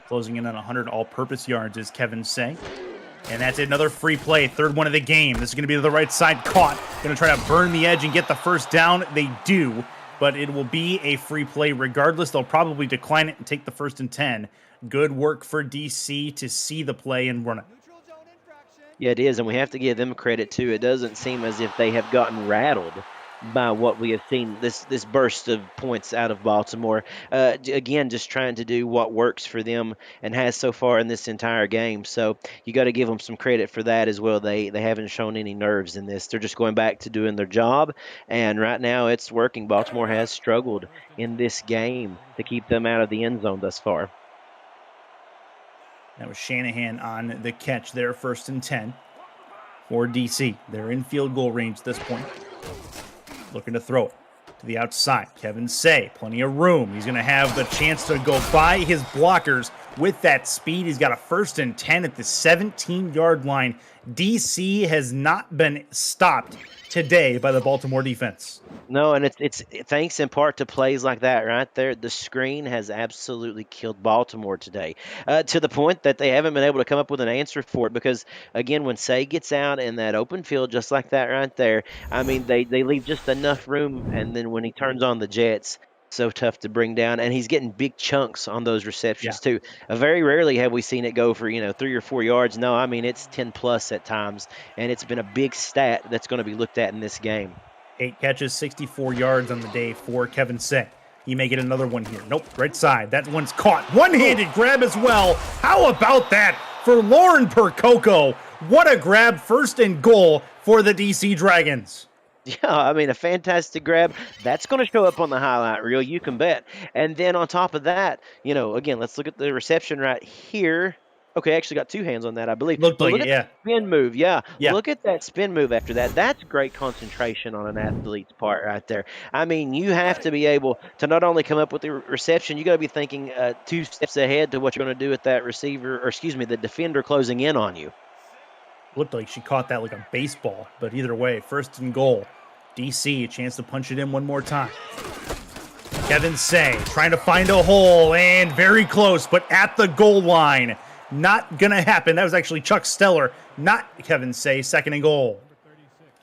Closing in on 100 all-purpose yards is Kevin Say. And that's another free play, 3rd one of the game. This is going to be to the right side, caught. Going to try to burn the edge and get the first down. They do, but it will be a free play regardless. They'll probably decline it and take the 1st and 10. Good work for DC to see the play and run it. Yeah, it is, and we have to give them credit, too. It doesn't seem as if they have gotten rattled by what we have seen, this burst of points out of Baltimore. Again, just trying to do what works for them and has so far in this entire game. So you got to give them some credit for that as well. They haven't shown any nerves in this. They're just going back to doing their job, and right now it's working. Baltimore has struggled in this game to keep them out of the end zone thus far. That was Shanahan on the catch there, 1st and 10 for DC. They're in field goal range at this point. Looking to throw it to the outside. Kevin Say, plenty of room. He's going to have the chance to go by his blockers with that speed. He's got a 1st and 10 at the 17-yard line. DC has not been stopped today by the Baltimore defense. No, and it's thanks in part to plays like that right there. The screen has absolutely killed Baltimore today, to the point that they haven't been able to come up with an answer for it because, again, when Say gets out in that open field just like that right there, I mean, they leave just enough room, and then when he turns on the Jets, so tough to bring down, and he's getting big chunks on those receptions too. Very rarely have we seen it go for 3 or 4 yards. No, I mean it's 10 plus at times, and it's been a big stat that's going to be looked at in this game. 8 catches, 64 yards on the day for Kevin Say. He may get another one here. Nope, right side. That one's caught. One-handed grab as well. How about that for Lauren Percoco? What a grab, 1st and goal for the DC Dragons. Yeah, I mean, a fantastic grab. That's going to show up on the highlight reel, you can bet. And then on top of that, again, let's look at the reception right here. Okay, actually got 2 hands on that, I believe. Looked but like look it, at yeah. that spin move. Yeah, Yeah. Look at that spin move after that. That's great concentration on an athlete's part right there. I mean, you have to be able to not only come up with the reception, you got to be thinking 2 steps ahead to what you're going to do with that receiver, or excuse me, the defender closing in on you. Looked like she caught that like a baseball, but either way, 1st and goal. DC, a chance to punch it in one more time. Kevin Say trying to find a hole, and very close, but at the goal line. Not going to happen. That was actually Chuck Stellar, not Kevin Say, 2nd and goal.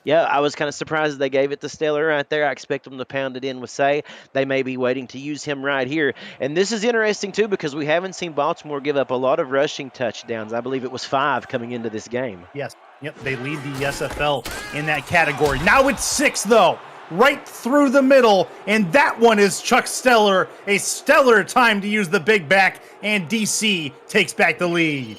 Yeah, I was kind of surprised they gave it to Stellar right there. I expect them to pound it in with Say. They may be waiting to use him right here. And this is interesting, too, because we haven't seen Baltimore give up a lot of rushing touchdowns. I believe it was 5 coming into this game. Yes. Yep, they lead the SFL in that category. Now it's 6, though. Right through the middle, and that one is Chuck Stellar. A stellar time to use the big back, and DC takes back the lead.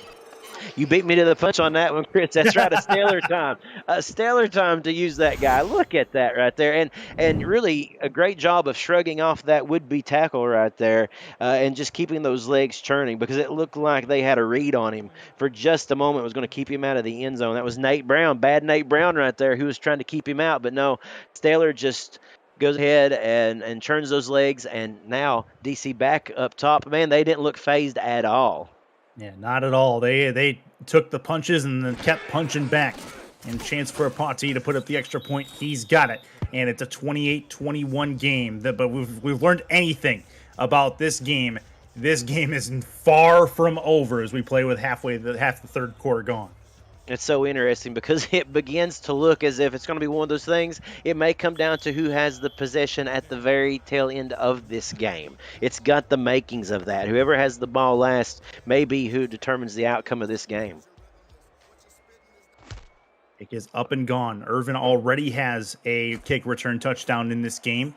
You beat me to the punch on that one, Chris. That's right, a stellar time. A stellar time to use that guy. Look at that right there. And really a great job of shrugging off that would-be tackle right there and just keeping those legs churning, because it looked like they had a read on him for just a moment. It was going to keep him out of the end zone. That was Nate Brown, bad Nate Brown right there, who was trying to keep him out. But no, Stellar just goes ahead and churns those legs, and now DC back up top. Man, they didn't look phased at all. Yeah, not at all. They took the punches and then kept punching back. And chance for Apati to put up the extra point. He's got it. And it's a 28-21 game. But we've learned anything about this game. This game is far from over as we play with half the 3rd quarter gone. It's so interesting because it begins to look as if it's going to be one of those things. It may come down to who has the possession at the very tail end of this game. It's got the makings of that. Whoever has the ball last may be who determines the outcome of this game. It is up and gone. Irvin already has a kick return touchdown in this game.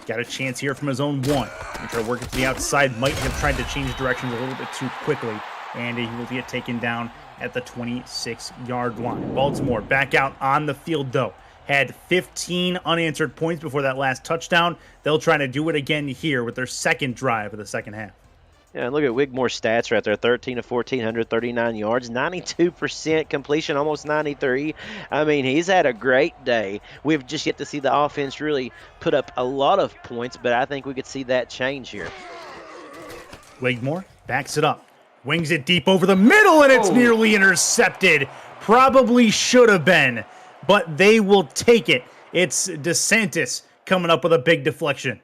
Got a chance here from his own 1. He tried to work it to the outside. Might have tried to change directions a little bit too quickly. And he will get taken down at the 26-yard line. Baltimore back out on the field, though. Had 15 unanswered points before that last touchdown. They'll try to do it again here with their 2nd drive of the 2nd half. Yeah, and look at Wigmore's stats right there. 13 of 14, 139 yards, 92% completion, almost 93. I mean, he's had a great day. We've just yet to see the offense really put up a lot of points, but I think we could see that change here. Wigmore backs it up. Wings it deep over the middle, and it's nearly intercepted. Probably should have been, but they will take it. It's DeSantis coming up with a big deflection.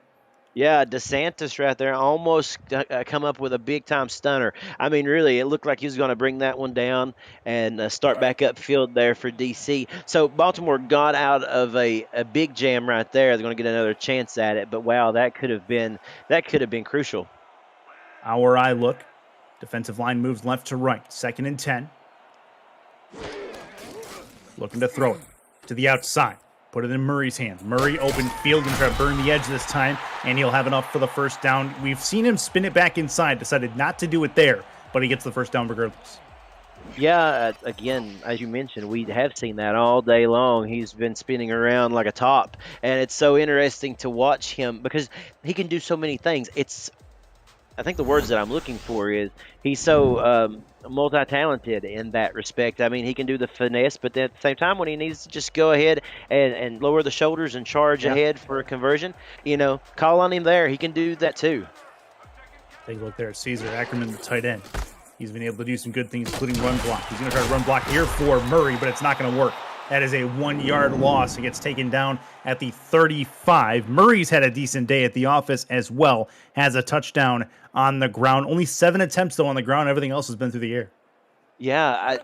Yeah, DeSantis right there almost come up with a big-time stunner. I mean, really, it looked like he was going to bring that one down and start back upfield there for DC. So Baltimore got out of a big jam right there. They're going to get another chance at it, but wow, that could have been crucial. Our eye look. Defensive line moves left to right. 2nd and 10. Looking to throw it to the outside. Put it in Murray's hands. Murray open field, going to try to burn the edge this time, and he'll have enough for the 1st down. We've seen him spin it back inside. Decided not to do it there, but he gets the 1st down regardless. Yeah, again, as you mentioned, we have seen that all day long. He's been spinning around like a top, and it's so interesting to watch him because he can do so many things. I think the words that I'm looking for is he's so multi-talented in that respect. I mean, he can do the finesse, but then at the same time, when he needs to just go ahead and lower the shoulders and charge ahead for a conversion, call on him there. He can do that too. Take a look there at Caesar Ackerman, the tight end. He's been able to do some good things, including run block. He's going to try to run block here for Murray, but it's not going to work. That is a 1-yard loss. He gets taken down at the 35. Murray's had a decent day at the office as well. Has a touchdown on the ground. Only 7 attempts, though, on the ground. Everything else has been through the air. Yeah,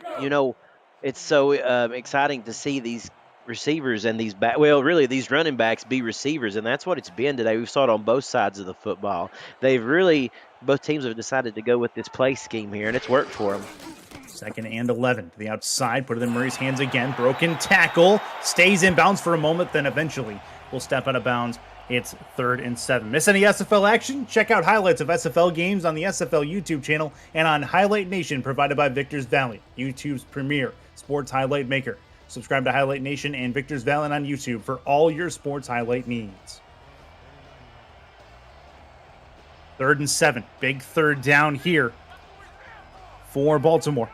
it's so exciting to see these receivers and these these running backs be receivers, and that's what it's been today. We've saw it on both sides of the football. Both teams have decided to go with this play scheme here, and it's worked for them. 2nd and 11 to the outside, put it in Murray's hands again. Broken tackle, stays in bounds for a moment, then eventually will step out of bounds. It's 3rd and 7. Miss any SFL action? Check out highlights of SFL games on the SFL YouTube channel and on Highlight Nation, provided by Victor's Valley, YouTube's premier sports highlight maker. Subscribe to Highlight Nation and Victor's Valley on YouTube for all your sports highlight needs. 3rd and 7. Big 3rd down here for Baltimore.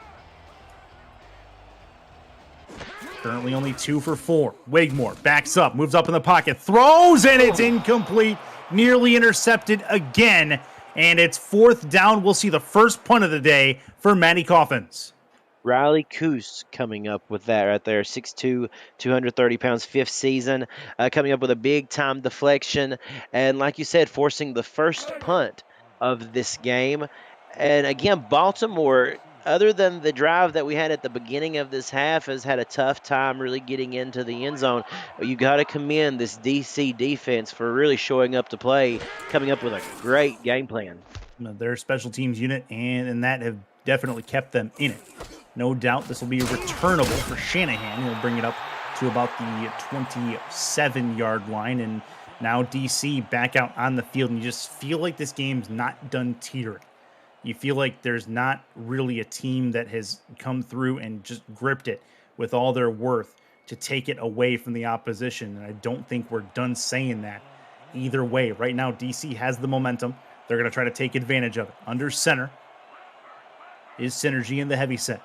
Currently only 2 for 4. Wigmore backs up, moves up in the pocket, throws, and it's incomplete. Nearly intercepted again. And it's 4th down. We'll see the first punt of the day for Matty Coffins. Riley Coos coming up with that right there. 6'2", 230 pounds, 5th season. Coming up with a big-time deflection. And like you said, forcing the first punt of this game. And again, Baltimore, other than the drive that we had at the beginning of this half, has had a tough time really getting into the end zone. You got to commend this DC defense for really showing up to play, coming up with a great game plan. Their special teams unit, and that have definitely kept them in it. No doubt this will be returnable for Shanahan. He'll bring it up to about the 27-yard line, and now DC back out on the field, and you just feel like this game's not done teetering. You feel like there's not really a team that has come through and just gripped it with all their worth to take it away from the opposition, and I don't think we're done saying that either way. Right now, DC has the momentum. They're going to try to take advantage of it. Under center is Synergy in the heavy set.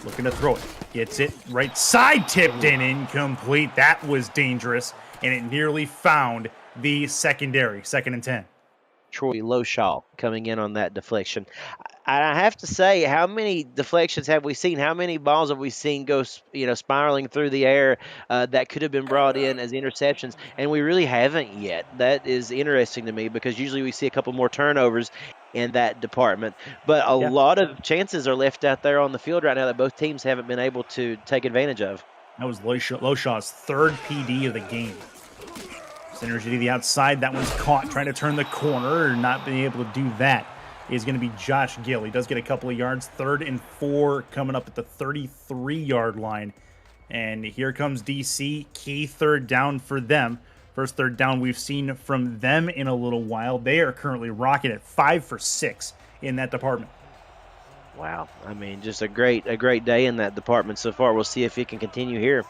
Looking to throw it. Gets it right side, tipped in, incomplete. That was dangerous, and it nearly found the secondary. 2nd and 10. Troy Loshaw coming in on that deflection. I have to say, how many deflections have we seen? How many balls have we seen go, spiraling through the air that could have been brought in as interceptions? And we really haven't yet. That is interesting to me because usually we see a couple more turnovers in that department. But a lot of chances are left out there on the field right now that both teams haven't been able to take advantage of. That was Loshaw's 3rd PD of the game. Synergy to the outside. That one's caught trying to turn the corner, or not being able to do that is going to be Josh Gill. He does get a couple of yards. 3rd and 4 coming up at the 33-yard line. And here comes DC. Key 3rd down for them. First 3rd down we've seen from them in a little while. They are currently rocking at 5 for 6 in that department. Wow. I mean, just a great day in that department so far. We'll see if it can continue here.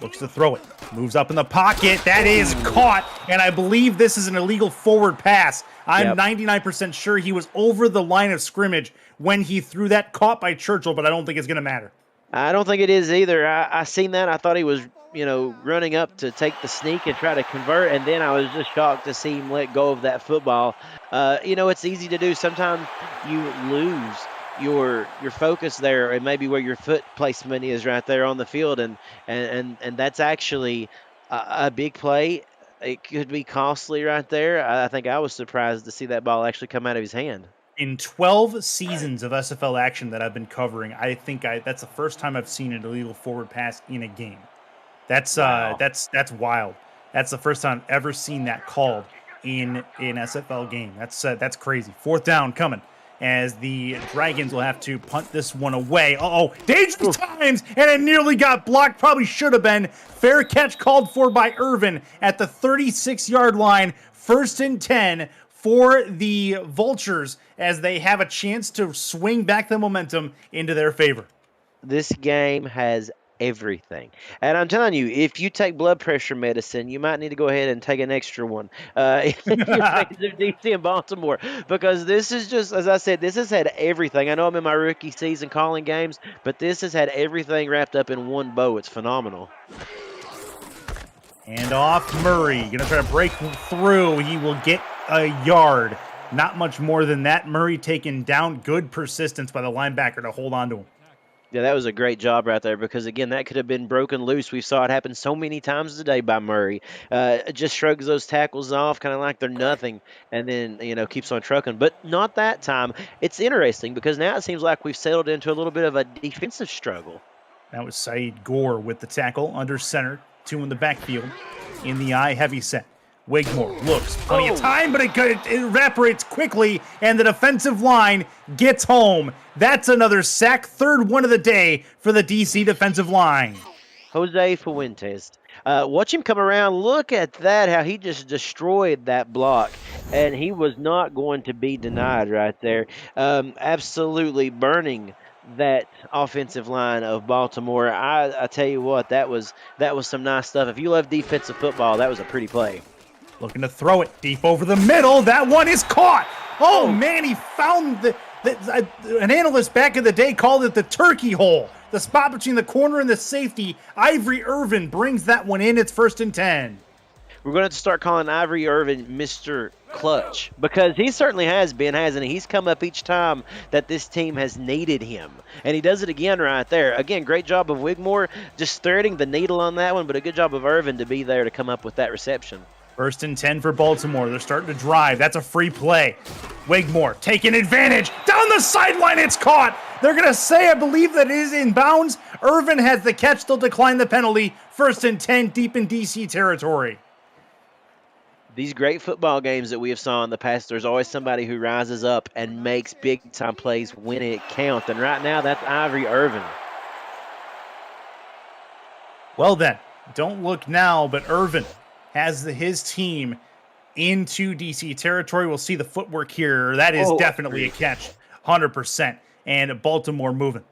Looks to throw it. Moves up in the pocket. That is caught. And I believe this is an illegal forward pass. I'm 99% sure he was over the line of scrimmage when he threw that. Caught by Churchill, but I don't think it's going to matter. I don't think it is either. I seen that. I thought he was, running up to take the sneak and try to convert, and then I was just shocked to see him let go of that football. It's easy to do. Sometimes you lose your focus there, and maybe where your foot placement is right there on the field, and that's actually a big play. It could be costly right there. I think I was surprised to see that ball actually come out of his hand. In 12 seasons of SFL action that I've been covering, I think that's the first time I've seen an illegal forward pass in a game. That's wild. That's the first time I've ever seen that called in an SFL game. That's crazy. 4th down coming as the Dragons will have to punt this one away. Dangerous times, and it nearly got blocked. Probably should have been. Fair catch called for by Irvin at the 36-yard line. 1st and 10 for the Vultures as they have a chance to swing back the momentum into their favor. This game has everything. And I'm telling you, if you take blood pressure medicine, you might need to go ahead and take an extra one if you're DC and Baltimore, because this is just, as I said, this has had everything. I know I'm in my rookie season calling games, but this has had everything wrapped up in one bow. It's phenomenal. And off Murray. Going to try to break through. He will get a yard. Not much more than that. Murray taken down. Good persistence by the linebacker to hold on to him. Yeah, that was a great job right there because, again, that could have been broken loose. We saw it happen so many times today by Murray. Just shrugs those tackles off kind of like they're nothing and then, keeps on trucking. But not that time. It's interesting because now it seems like we've settled into a little bit of a defensive struggle. That was Saeed Gore with the tackle under center, 2 in the backfield. In the eye, heavy set. Wigmore looks, plenty of time, but it evaporates quickly, and the defensive line gets home. That's another sack, 3rd one of the day for the DC defensive line. Jose Fuentes. Watch him come around. Look at that, how he just destroyed that block. And he was not going to be denied right there. Absolutely burning that offensive line of Baltimore. I tell you what, that was some nice stuff. If you love defensive football, that was a pretty play. Looking to throw it deep over the middle. That one is caught. Oh, man, he found an analyst back in the day called it the turkey hole. The spot between the corner and the safety. Ivory Irvin brings that one in. It's 1st and 10. We're going to have to start calling Ivory Irvin Mr. Clutch because he certainly has been, hasn't he? He's come up each time that this team has needed him. And he does it again right there. Again, great job of Wigmore just threading the needle on that one, but a good job of Irvin to be there to come up with that reception. 1st and 10 for Baltimore. They're starting to drive. That's a free play. Wigmore taking advantage. Down the sideline, it's caught. They're going to say, I believe, that it is in bounds. Irvin has the catch. They'll decline the penalty. 1st and 10 deep in DC territory. These great football games that we have saw in the past, there's always somebody who rises up and makes big-time plays when it counts. And right now, that's Ivory Irvin. Well then, don't look now, but Irvin has his team into DC territory. We'll see the footwork here. That is definitely a catch, 100%. And Baltimore moving.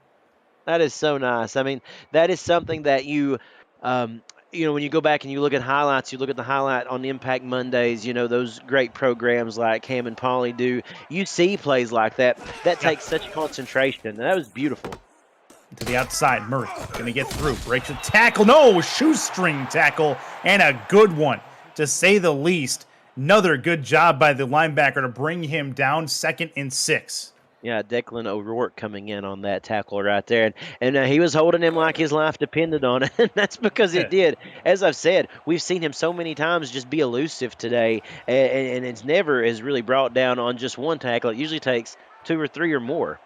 That is so nice. I mean, that is something that you when you go back and you look at highlights, you look at the highlight on Impact Mondays, those great programs like Cam and Paulie do. You see plays like that. That takes such concentration. And that was beautiful. To the outside, Murray going to get through. Breaks a tackle. No, shoestring tackle. And a good one, to say the least. Another good job by the linebacker to bring him down. 2nd and 6. Yeah, Declan O'Rourke coming in on that tackle right there. And he was holding him like his life depended on it. And that's because it did. As I've said, we've seen him so many times just be elusive today. And it's never is really brought down on just one tackle. It usually takes 2 or 3 or more.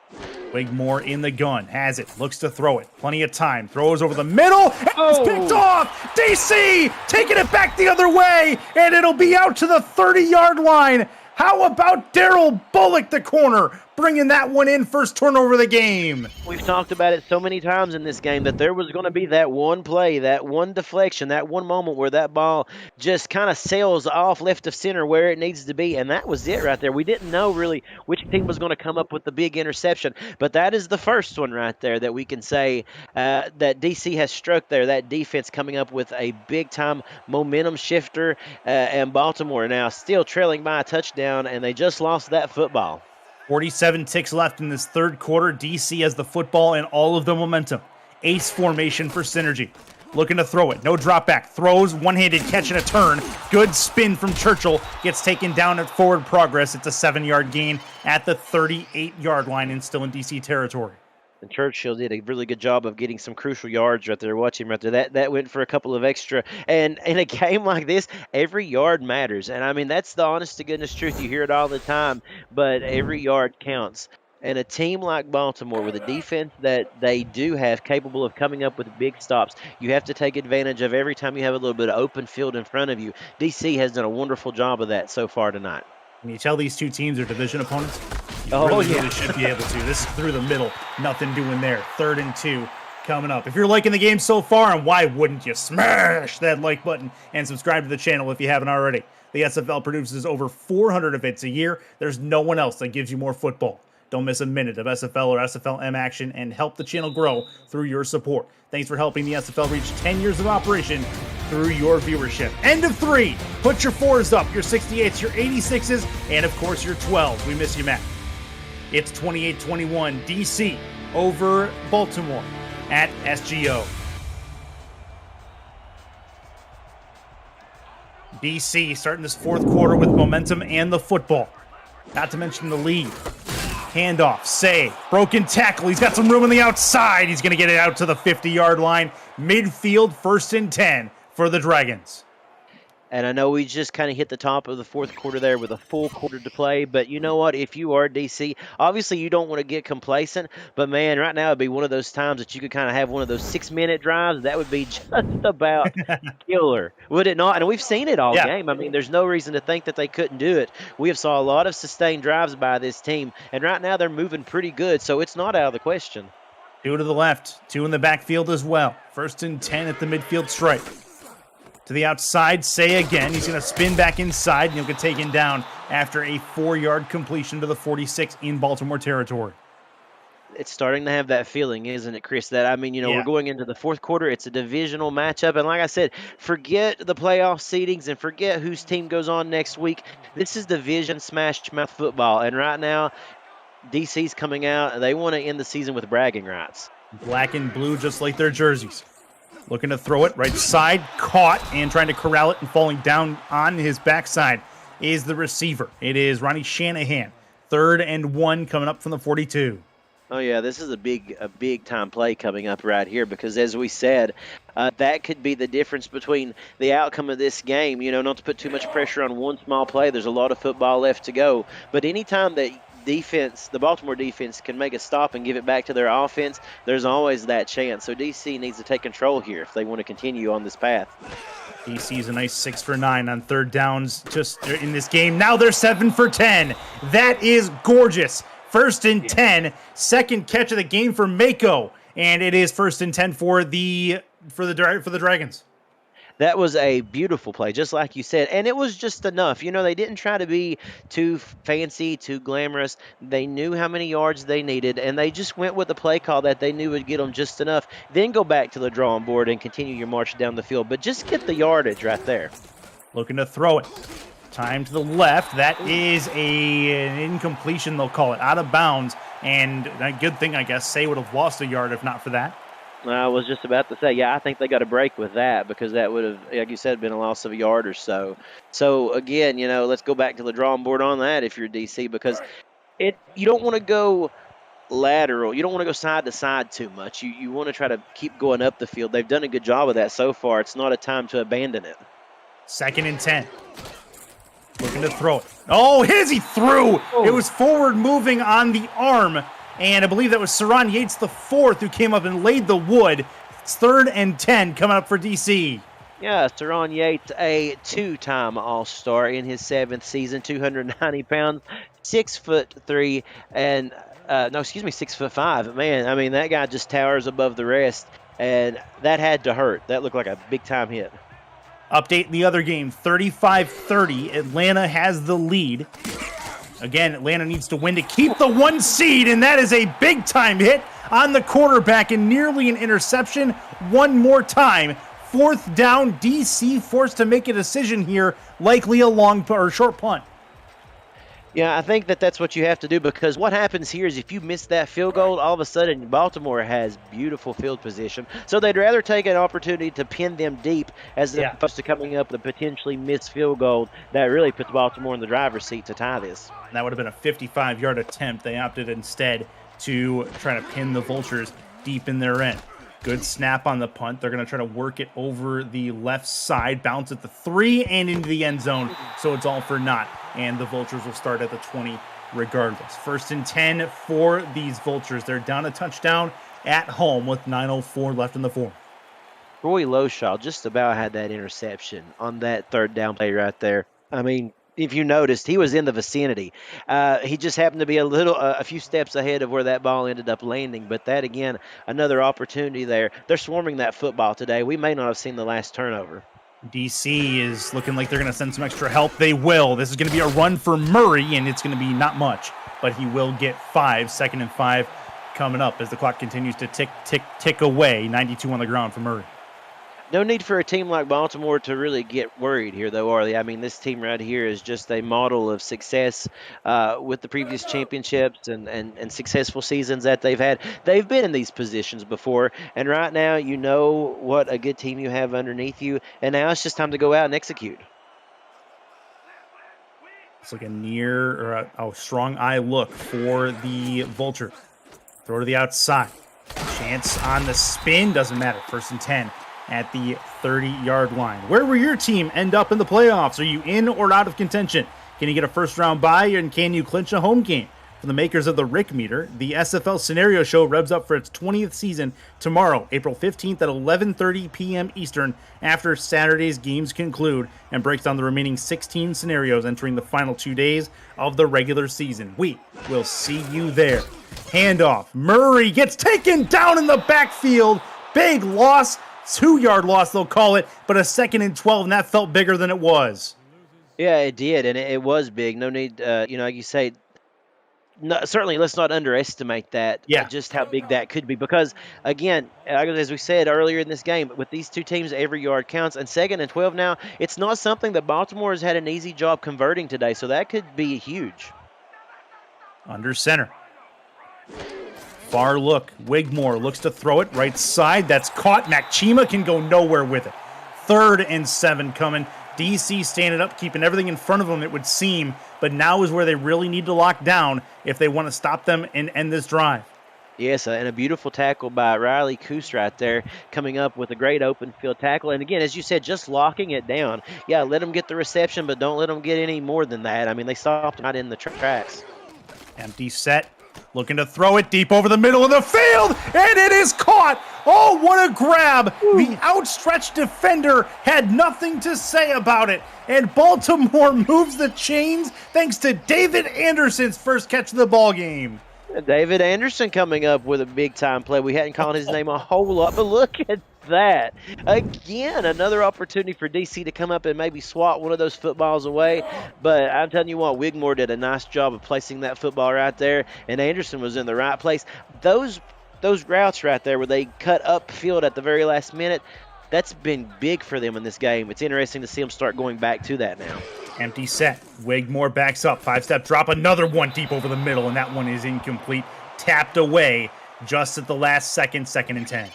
Wigmore in the gun. Has it. Looks to throw it. Plenty of time. Throws over the middle. And it's picked off. DC taking it back the other way. And it'll be out to the 30-yard line. How about Daryl Bullock, the corner, bringing that one in? 1st turnover of the game. We've talked about it so many times in this game that there was going to be that one play, that one deflection, that one moment where that ball just kind of sails off left of center where it needs to be, and that was it right there. We didn't know really which team was going to come up with the big interception, but that is the first one right there that we can say that DC has struck there, that defense coming up with a big-time momentum shifter, and Baltimore now still trailing by a touchdown, and they just lost that football. 47 ticks left in this 3rd quarter. DC has the football and all of the momentum. Ace formation for Synergy. Looking to throw it. No drop back. Throws, one-handed catch and a turn. Good spin from Churchill. Gets taken down at forward progress. It's a 7-yard gain at the 38-yard line and still in DC territory. And Churchill did a really good job of getting some crucial yards right there. Watch him right there. That went for a couple of extra. And in a game like this, every yard matters. And, I mean, that's the honest-to-goodness truth. You hear it all the time, but every yard counts. And a team like Baltimore with a defense that they do have capable of coming up with big stops, you have to take advantage of every time you have a little bit of open field in front of you. DC has done a wonderful job of that so far tonight. Can you tell these two teams are division opponents? You should be able to. This is through the middle. Nothing doing there. 3rd and 2 coming up. If you're liking the game so far, and why wouldn't you smash that like button and subscribe to the channel if you haven't already. The SFL produces over 400 events a year. There's no one else that gives you more football. Don't miss a minute of SFL or SFLM action and help the channel grow through your support. Thanks for helping the SFL reach 10 years of operation through your viewership. End of 3. Put your 4s up, your 68s, your 86s, and of course your 12s. We miss you, Matt. It's 28-21 DC over Baltimore at SGO. DC starting this 4th quarter with momentum and the football. Not to mention the lead. Handoff, Say, broken tackle. He's got some room on the outside. He's going to get it out to the 50-yard line. Midfield, 1st and 10 for the Dragons. And I know we just kind of hit the top of the fourth quarter there with a full quarter to play. But you know what? If you are DC, obviously you don't want to get complacent. But, man, right now it'd be one of those times that you could kind of have one of those 6-minute drives. That would be just about killer, would it not? And we've seen it all game. I mean, there's no reason to think that they couldn't do it. We have saw a lot of sustained drives by this team. And right now they're moving pretty good, so it's not out of the question. 2 to the left, 2 in the backfield as well. 1st and 10 at the midfield stripe. To the outside, Say again. He's going to spin back inside, and he'll get taken down after a 4-yard completion to the 46 in Baltimore territory. It's starting to have that feeling, isn't it, Chris? That, I mean, we're going into the fourth quarter. It's a divisional matchup. And like I said, forget the playoff seedings and forget whose team goes on next week. This is division smash mouth football. And right now, DC's coming out, and they want to end the season with bragging rights. Black and blue, just like their jerseys. Looking to throw it right side, caught, and trying to corral it and falling down on his backside is the receiver. It is Ronnie Shanahan. 3rd and 1 coming up from the 42. Oh, yeah, this is a big time play coming up right here because, as we said, that could be the difference between the outcome of this game. Not to put too much pressure on one small play. There's a lot of football left to go. But anytime that the Baltimore defense can make a stop and give it back to their offense, there's always that chance. So DC needs to take control here if they want to continue on this path. DC's a nice 6 for 9 on 3rd downs just in this game. Now they're 7 for 10. That is gorgeous. 1st and 10, second catch of the game for Mako, and it is 1st and 10 for the Dragons. That was a beautiful play, just like you said, and it was just enough. They didn't try to be too fancy, too glamorous. They knew how many yards they needed, and they just went with the play call that they knew would get them just enough. Then go back to the drawing board and continue your march down the field, but just get the yardage right there. Looking to throw it. Time to the left. That is an incompletion, they'll call it, out of bounds, and a good thing, I guess, Say would have lost a yard if not for that. I was just about to say, I think they got a break with that because that would have, like you said, been a loss of a yard or so. So, again, let's go back to the drawing board on that if you're DC because you don't want to go lateral. You don't want to go side to side too much. You want to try to keep going up the field. They've done a good job of that so far. It's not a time to abandon it. 2nd and 10. Looking to throw it. Oh, he threw! It was forward moving on the arm. And I believe that was Saron Yates the 4th who came up and laid the wood. It's 3rd and 10 coming up for DC. Yeah, Saron Yates, a 2-time All-Star in his 7th season, 290 pounds, 6'3", and 6'5". Man, I mean, that guy just towers above the rest, and that had to hurt. That looked like a big-time hit. Update the other game, 35-30. Atlanta has the lead. Again, Atlanta needs to win to keep the 1 seed, and that is a big-time hit on the quarterback and nearly an interception. One more time. 4th down, DC forced to make a decision here, likely a long or short punt. Yeah, I think that's what you have to do because what happens here is if you miss that field goal, all of a sudden Baltimore has beautiful field position. So they'd rather take an opportunity to pin them deep as opposed to coming up with a potentially missed field goal that really puts Baltimore in the driver's seat to tie this. That would have been a 55-yard attempt. They opted instead to try to pin the Vultures deep in their end. Good snap on the punt. They're going to try to work it over the left side, bounce at the 3 and into the end zone. So it's all for naught. And the Vultures will start at the 20 regardless. 1st and 10 for these Vultures. They're down a touchdown at home with 9:04 left in the 4th. Roy Loshaw just about had that interception on that 3rd down play right there. I mean, if you noticed, he was in the vicinity. He just happened to be a few steps ahead of where that ball ended up landing. But that, again, another opportunity there. They're swarming that football today. We may not have seen the last turnover. DC is looking like they're going to send some extra help. They will. This is going to be a run for Murray, and it's going to be not much. But he will get 5, 2nd and 5 coming up as the clock continues to tick away. 92 on the ground for Murray. No need for a team like Baltimore to really get worried here, though, are they? I mean, this team right here is just a model of success with the previous championships and successful seasons that they've had. They've been in these positions before, and right now you know what a good team you have underneath you, and now it's just time to go out and execute. It's like a near or a strong eye look for the Vulture. Throw to the outside. Chance on the spin. Doesn't matter. 1st and 10 at the 30-yard line. Where will your team end up in the playoffs? Are you in or out of contention? Can you get a first-round bye, and can you clinch a home game? For the makers of the Rick Meter, the SFL Scenario Show revs up for its 20th season tomorrow, April 15th at 11:30 p.m. Eastern, after Saturday's games conclude, and breaks down the remaining 16 scenarios entering the final 2 days of the regular season. We will see you there. Handoff. Murray gets taken down in the backfield. Big loss. 2-yard loss, they'll call it, but a 2nd and 12, and that felt bigger than it was. Yeah, it did, and it was big. No need, like you say, no, certainly let's not underestimate that, just how big that could be. Because, again, as we said earlier in this game, with these two teams, every yard counts. And 2nd and 12 now, it's not something that Baltimore has had an easy job converting today, so that could be huge. Under center. Far look. Wigmore looks to throw it right side. That's caught. Makchima can go nowhere with it. 3rd and 7 coming. DC standing up, keeping everything in front of them, it would seem. But now is where they really need to lock down if they want to stop them and end this drive. Yes, and a beautiful tackle by Riley Coos right there, coming up with a great open field tackle. And again, as you said, just locking it down. Yeah, let them get the reception, but don't let them get any more than that. I mean, they stopped right in the tracks. Empty set. Looking to throw it deep over the middle of the field, and it is caught. Oh, what a grab. The outstretched defender had nothing to say about it, and Baltimore moves the chains thanks to David Anderson's first catch of the ball game. David Anderson coming up with a big-time play. We hadn't called his name a whole lot, but look at that. Again, another opportunity for DC to come up and maybe swat one of those footballs away. But I'm telling you what, Wigmore did a nice job of placing that football right there, and Anderson was in the right place. Those routes right there where they cut upfield at the very last minute, that's been big for them in this game. It's interesting to see them start going back to that now. Empty set. Wigmore backs up. 5-step drop. Another one deep over the middle, and that one is incomplete. Tapped away just at the last second, 2nd and 10.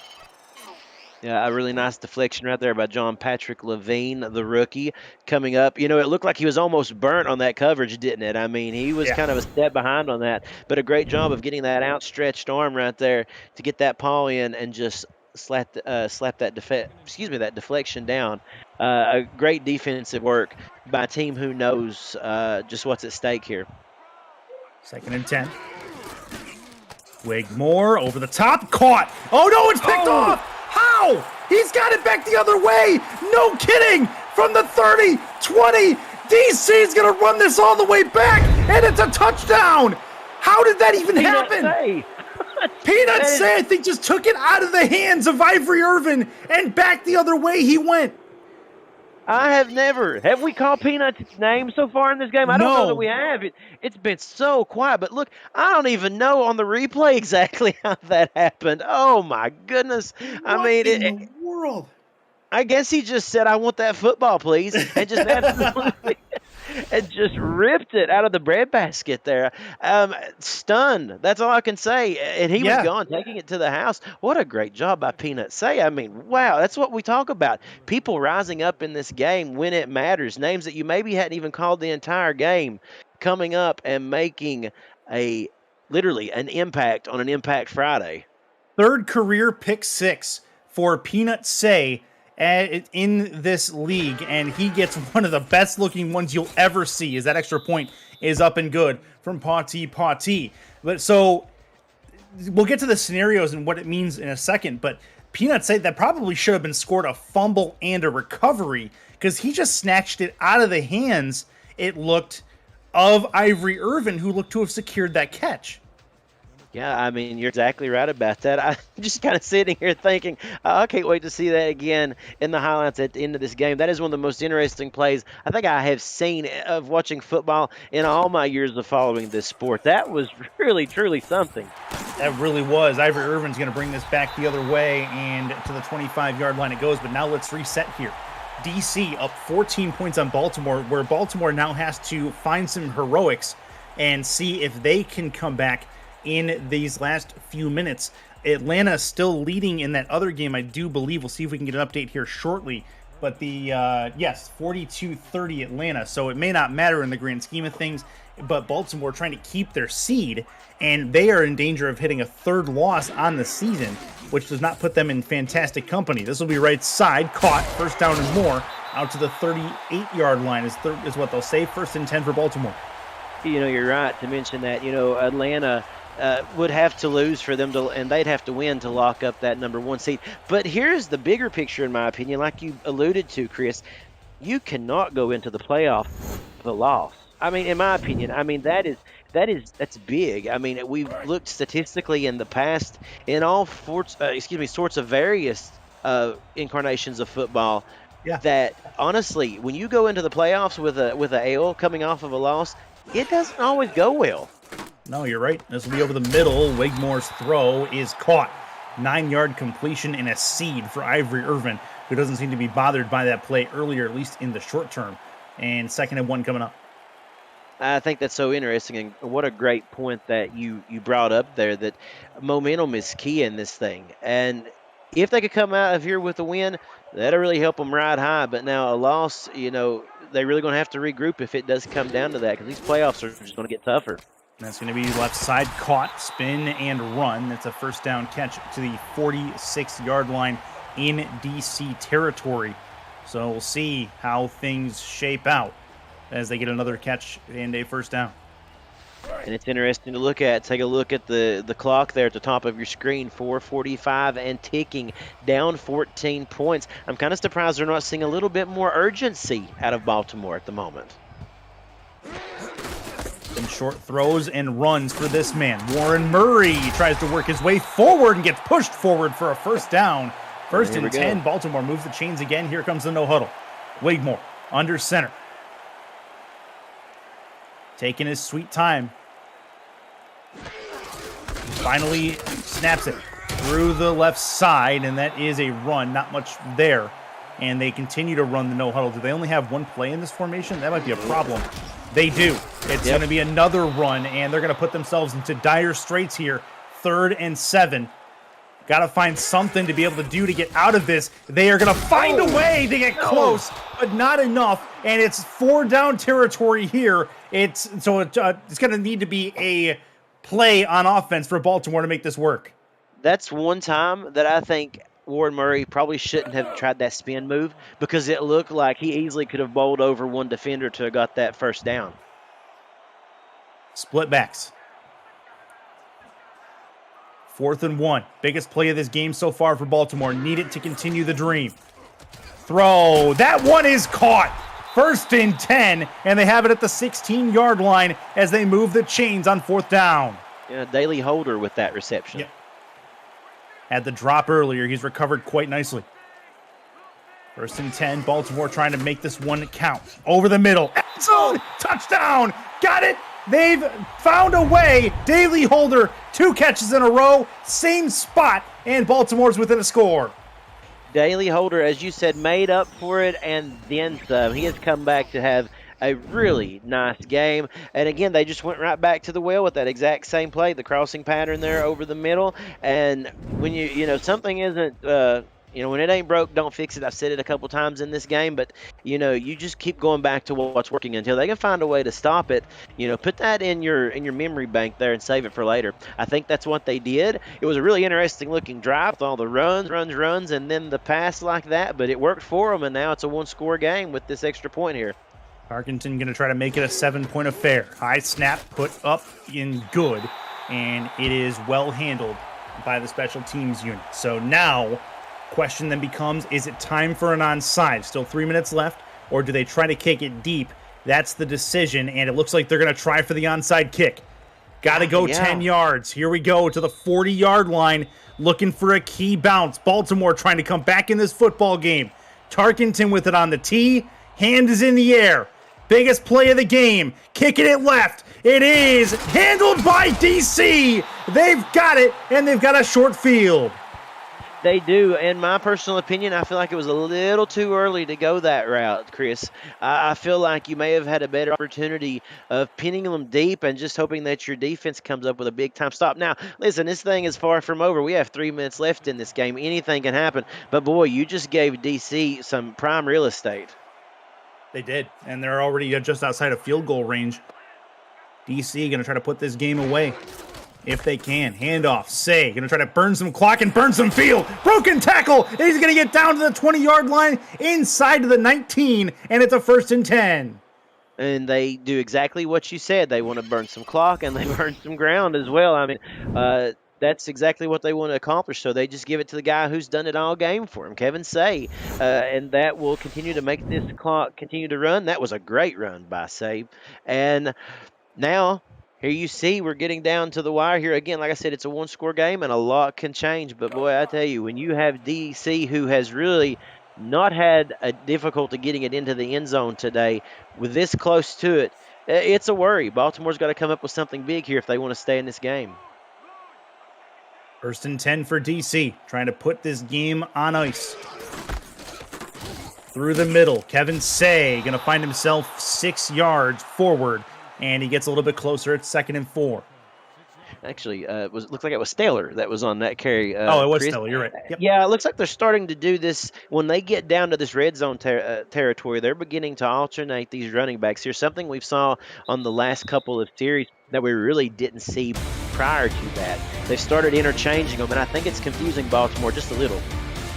Yeah, a really nice deflection right there by John Patrick Levine, the rookie, coming up. You know, it looked like he was almost burnt on that coverage, didn't it? I mean, he was kind of a step behind on that, but a great job of getting that outstretched arm right there to get that paw in and just slap that deflection down. A great defensive work by a team who knows just what's at stake here. 2nd and 10. Wigmore over the top, caught. Oh no, it's picked off. How? He's got it back the other way. No kidding. From the 30, 20. DC's going to run this all the way back, and it's a touchdown. How did that even happen? Peanut Say, I think, just took it out of the hands of Ivory Irvin, and back the other way he went. I have never. Have we called Peanut's name so far in this game? I don't know that we have. It's been so quiet. But look, I don't even know on the replay exactly how that happened. Oh, my goodness. What in the world? I guess he just said, I want that football, please, and just absolutely and just ripped it out of the breadbasket there. Stunned. That's all I can say. And he was gone, taking it to the house. What a great job by Peanut Say. I mean, wow, that's what we talk about. People rising up in this game when it matters. Names that you maybe hadn't even called the entire game, coming up and making literally an impact on an Impact Friday. 3rd career pick 6 for Peanut Say in this league, and he gets one of the best looking ones you'll ever see, as that extra point is up and good from Pati. But so we'll get to the scenarios and what it means in a second, but Peanut Say that probably should have been scored a fumble and a recovery, because he just snatched it out of the hands, it looked, of Ivory Irvin, who looked to have secured that catch. Yeah, I mean, you're exactly right about that. I'm just kind of sitting here thinking, I can't wait to see that again in the highlights at the end of this game. That is one of the most interesting plays I think I have seen of watching football in all my years of following this sport. That was really, truly something. That really was. Ivory Irvin's going to bring this back the other way, and to the 25-yard line it goes. But now let's reset here. DC up 14 points on Baltimore, where Baltimore now has to find some heroics and see if they can come back in these last few minutes. Atlanta still leading in that other game, I do believe. We'll see if we can get an update here shortly. but yes, 42-30 Atlanta. So it may not matter in the grand scheme of things, but Baltimore trying to keep their seed, and they are in danger of hitting a third loss on the season, which does not put them in fantastic company. This will be right side, caught, first down and more, out to the 38-yard line is what they'll say. 1st and 10 for Baltimore. You're right to mention that. Atlanta would have to lose for them to, and they'd have to win to lock up that number 1 seed. But here's the bigger picture, in my opinion, like you alluded to, Chris. You cannot go into the playoff with a loss. I mean, in my opinion, that's big. I mean, we've looked statistically in the past in all sorts of various incarnations of football. Yeah. That honestly, when you go into the playoffs with a L coming off of a loss, it doesn't always go well. No, you're right. This will be over the middle. Wigmore's throw is caught. 9-yard completion and a seed for Ivory Irvin, who doesn't seem to be bothered by that play earlier, at least in the short term. And 2nd and 1 coming up. I think that's so interesting, and what a great point that you brought up there, that momentum is key in this thing. And if they could come out of here with a win, that'll really help them ride high. But now a loss, they're really going to have to regroup if it does come down to that, because these playoffs are just going to get tougher. That's going to be left side, caught, spin, and run. That's a first down catch to the 46-yard line in DC territory. So we'll see how things shape out as they get another catch and a first down. And it's interesting to look at. Take a look at the clock there at the top of your screen. 4:45 and ticking, down 14 points. I'm kind of surprised they're not seeing a little bit more urgency out of Baltimore at the moment. Some short throws and runs for this man. Warren Murray tries to work his way forward and gets pushed forward for a first down. 1st and 10. Baltimore moves the chains again. Here comes the no huddle. Wigmore under center. Taking his sweet time. Finally snaps it through the left side, and that is a run. Not much there. And they continue to run the no huddle. Do they only have one play in this formation? That might be a problem. They do. It's going to be another run, and they're going to put themselves into dire straits here. 3rd and 7. Got to find something to be able to do to get out of this. They are going to find a way to get close, but not enough. And it's 4-down territory here. It's going to need to be a play on offense for Baltimore to make this work. That's one time that I think Warren Murray probably shouldn't have tried that spin move, because it looked like he easily could have bowled over one defender to have got that first down. Split backs. 4th and 1. Biggest play of this game so far for Baltimore. Need it to continue the dream. Throw. That one is caught. 1st and 10, and they have it at the 16-yard line as they move the chains on 4th down. Yeah, Daly Holder with that reception. Yep. Had the drop earlier. He's recovered quite nicely. 1st and 10. Baltimore trying to make this one count. Over the middle. End zone. Touchdown. Got it. They've found a way. Daly Holder, 2 catches in a row. Same spot. And Baltimore's within a score. Daly Holder, as you said, made up for it and then some. He has come back to have a really nice game. And again, they just went right back to the well with that exact same play, the crossing pattern there over the middle. And when something isn't, when it ain't broke, don't fix it. I've said it a couple times in this game, but you just keep going back to what's working until they can find a way to stop it. Put that in your memory bank there and save it for later. I think that's what they did. It was a really interesting looking drive with all the runs, and then the pass like that, but it worked for them, and now it's a 1-score game with this extra point here. Tarkenton going to try to make it a 7-point affair. High snap put up in good, and it is well handled by the special teams unit. So now, question then becomes, is it time for an onside? Still 3 minutes left, or do they try to kick it deep? That's the decision, and it looks like they're going to try for the onside kick. Got to go 10 yards. Here we go to the 40-yard line, looking for a key bounce. Baltimore trying to come back in this football game. Tarkenton with it on the tee. Hand is in the air. Biggest play of the game. Kicking it left. It is handled by DC. They've got it, and they've got a short field. They do. In my personal opinion, I feel like it was a little too early to go that route, Chris. I feel like you may have had a better opportunity of pinning them deep and just hoping that your defense comes up with a big time stop. Now, listen, this thing is far from over. We have 3 minutes left in this game. Anything can happen. But boy, you just gave DC some prime real estate. They did, and they're already just outside of field goal range. DC going to try to put this game away if they can. Handoff, Say going to try to burn some clock and burn some field. Broken tackle, and he's going to get down to the 20-yard line inside of the 19, and it's a 1st and 10. And they do exactly what you said. They want to burn some clock, and they burn some ground as well. I mean, that's exactly what they want to accomplish. So they just give it to the guy who's done it all game for him, Kevin Say. And that will continue to make this clock continue to run. That was a great run by Say. And now, here you see we're getting down to the wire here. Again, like I said, it's a one-score game, and a lot can change. But, boy, I tell you, when you have DC, who has really not had a difficulty getting it into the end zone today, with this close to it, it's a worry. Baltimore's got to come up with something big here if they want to stay in this game. 1st and 10 for DC, trying to put this game on ice. Through the middle, Kevin Say going to find himself 6 yards forward, and he gets a little bit closer at 2nd and 4. Actually, looked like it was Taylor that was on that carry. It was Chris. Taylor, you're right. Yep. Yeah, it looks like they're starting to do this. When they get down to this red zone territory, they're beginning to alternate these running backs. Here's something we saw on the last couple of series that we really didn't see prior to that. They started interchanging them, and I think it's confusing Baltimore just a little.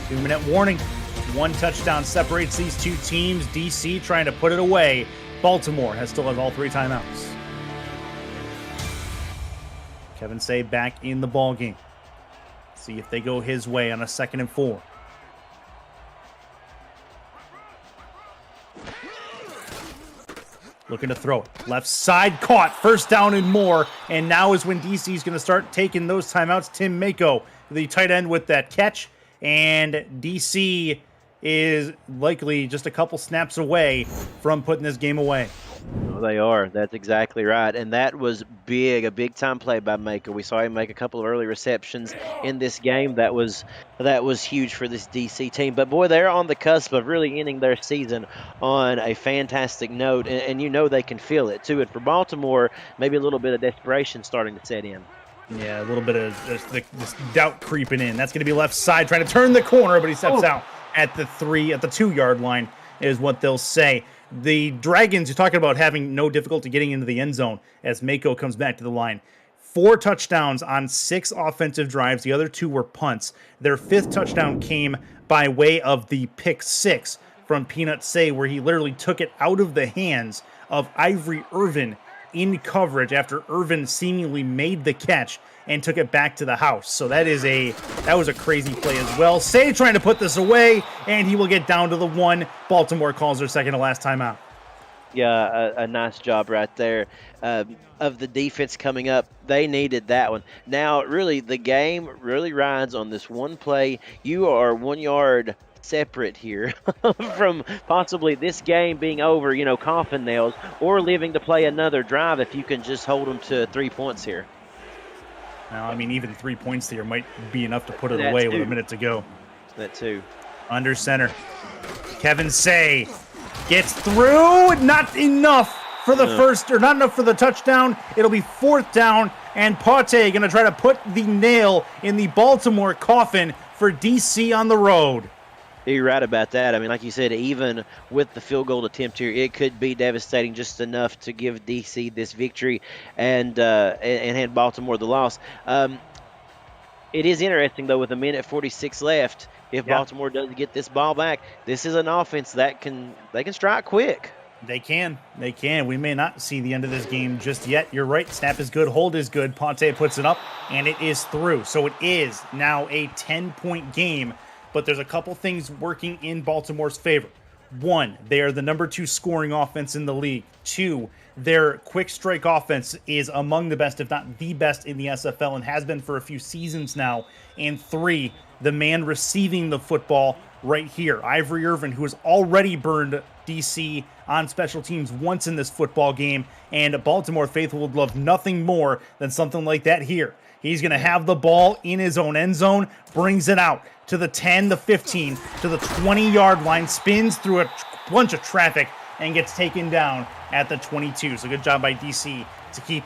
2-minute warning. 1 touchdown separates these two teams. DC trying to put it away. Baltimore still has all 3 timeouts. Kevin Say back in the ball game. See if they go his way on a 2nd and 4. Looking to throw it. Left side caught. 1st down and more. And now is when DC is going to start taking those timeouts. Tim Mako, the tight end, with that catch. And DC is likely just a couple snaps away from putting this game away. Oh, they are. That's exactly right. And that was big, a big-time play by Mako. We saw him make a couple of early receptions in this game. That was huge for this DC team. But, boy, they're on the cusp of really ending their season on a fantastic note. And you know they can feel it, too. And for Baltimore, maybe a little bit of desperation starting to set in. Yeah, a little bit of this doubt creeping in. That's going to be left side, trying to turn the corner, but he steps out at the 2-yard line is what they'll say. The Dragons, you're talking about having no difficulty getting into the end zone as Mako comes back to the line. 4 touchdowns on 6 offensive drives. The other 2 were punts. Their 5th touchdown came by way of the pick 6 from Peanut Say, where he literally took it out of the hands of Ivory Irvin in coverage after Irvin seemingly made the catch and took it back to the house. So that was a crazy play as well. Say trying to put this away, and he will get down to the 1. Baltimore calls their second to last timeout. Yeah, a nice job right there of the defense coming up. They needed that one. Now, really, the game really rides on this one play. You are 1 yard separate here from possibly this game being over, coffin nails, or living to play another drive if you can just hold them to 3 points here. Now, I mean, even 3 points here might be enough to put it away with a minute to go. That too. Under center. Kevin Say gets through. Not enough for the first, or not enough for the touchdown. It'll be 4th down, and Pate going to try to put the nail in the Baltimore coffin for DC on the road. You're right about that. I mean, like you said, even with the field goal attempt here, it could be devastating, just enough to give DC this victory and hand Baltimore the loss. It is interesting, though, with 1:46 left, if Baltimore does get this ball back, this is an offense that can strike quick. They can. We may not see the end of this game just yet. You're right. Snap is good. Hold is good. Ponte puts it up, and it is through. So it is now a 10-point game. But there's a couple things working in Baltimore's favor. 1, they are the number 2 scoring offense in the league. 2, their quick strike offense is among the best, if not the best, in the SFL and has been for a few seasons now. And 3, the man receiving the football right here, Ivory Irvin, who has already burned DC on special teams once in this football game, and Baltimore faithful would love nothing more than something like that here. He's going to have the ball in his own end zone, brings it out to the 10, the 15, to the 20-yard line, spins through a bunch of traffic, and gets taken down at the 22. So good job by DC to keep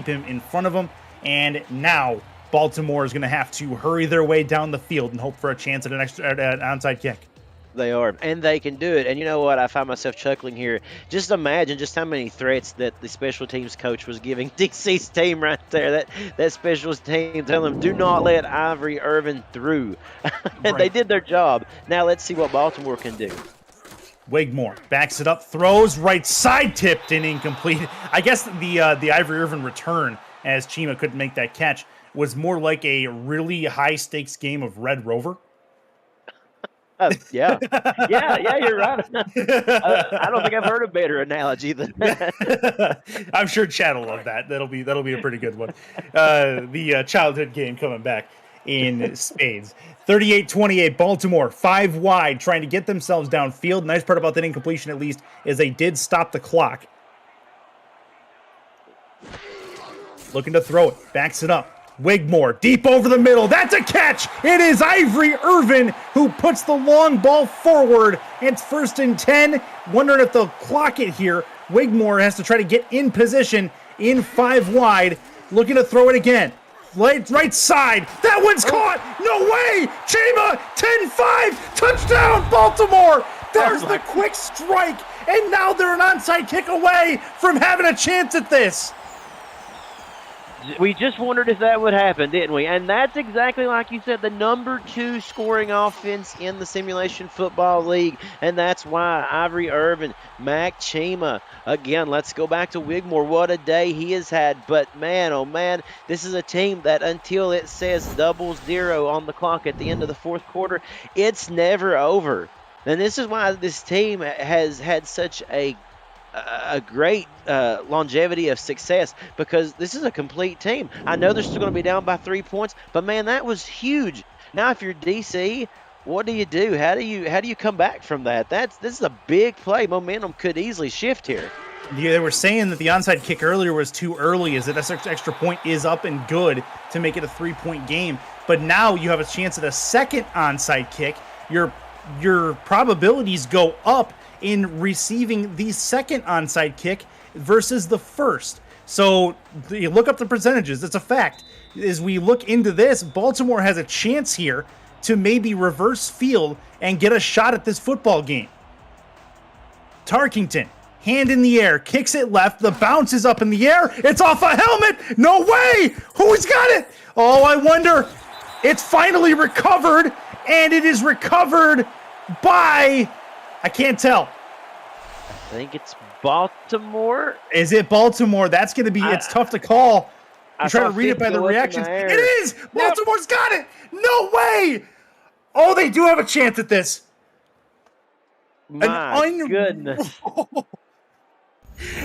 him in front of them. And now Baltimore is going to have to hurry their way down the field and hope for a chance at an onside kick. They are, and they can do it. And you know what? I find myself chuckling here. Just imagine just how many threats that the special teams coach was giving DC's team right there. That special team telling them, do not let Ivory Irvin through. And they did their job. Now let's see what Baltimore can do. Wigmore backs it up, throws right side, tipped and incomplete. I guess the Ivory Irvin return, as Chima couldn't make that catch, was more like a really high stakes game of Red Rover. Yeah, you're right. I don't think I've heard a better analogy than that. I'm sure Chad will love that. That'll be a pretty good one. The childhood game coming back in spades. 38-28, Baltimore, 5 wide, trying to get themselves downfield. Nice part about that incompletion, at least, is they did stop the clock. Looking to throw it, backs it up. Wigmore, deep over the middle. That's a catch. It is Ivory Irvin who puts the long ball forward. It's 1st and 10. Wondering if they'll clock it here. Wigmore has to try to get in position in 5 wide. Looking to throw it again. Right side. That one's caught. No way. Chima, 10-5. Touchdown, Baltimore. There's the quick strike. And now they're an onside kick away from having a chance at this. We just wondered if that would happen, didn't we? And that's exactly like you said, the number 2 scoring offense in the Simulation Football League. And that's why Ivory Irvin, Mac Chima, again, let's go back to Wigmore. What a day he has had. But man, oh man, this is a team that until it says 00 on the clock at the end of the 4th quarter, it's never over. And this is why this team has had such a great longevity of success, because this is a complete team. I know they're still going to be down by 3 points, but man, that was huge. Now, if you're DC, what do you do? How do you come back from that? This is a big play. Momentum could easily shift here. Yeah, they were saying that the onside kick earlier was too early, as that extra point is up and good to make it a 3-point game. But now you have a chance at a second onside kick. Your probabilities go up in receiving the second onside kick versus the first. So you look up the percentages. It's a fact. As we look into this, Baltimore has a chance here to maybe reverse field and get a shot at this football game. Tarkington, hand in the air, kicks it left. The bounce is up in the air. It's off a helmet. No way. Who's got it? Oh, I wonder. It's finally recovered, and it is recovered by... I can't tell. I think it's Baltimore. Is it Baltimore? That's going to be, it's tough to call. I'm trying to read it by the reactions. It is! Baltimore's got it! No way! Oh, they do have a chance at this. My goodness.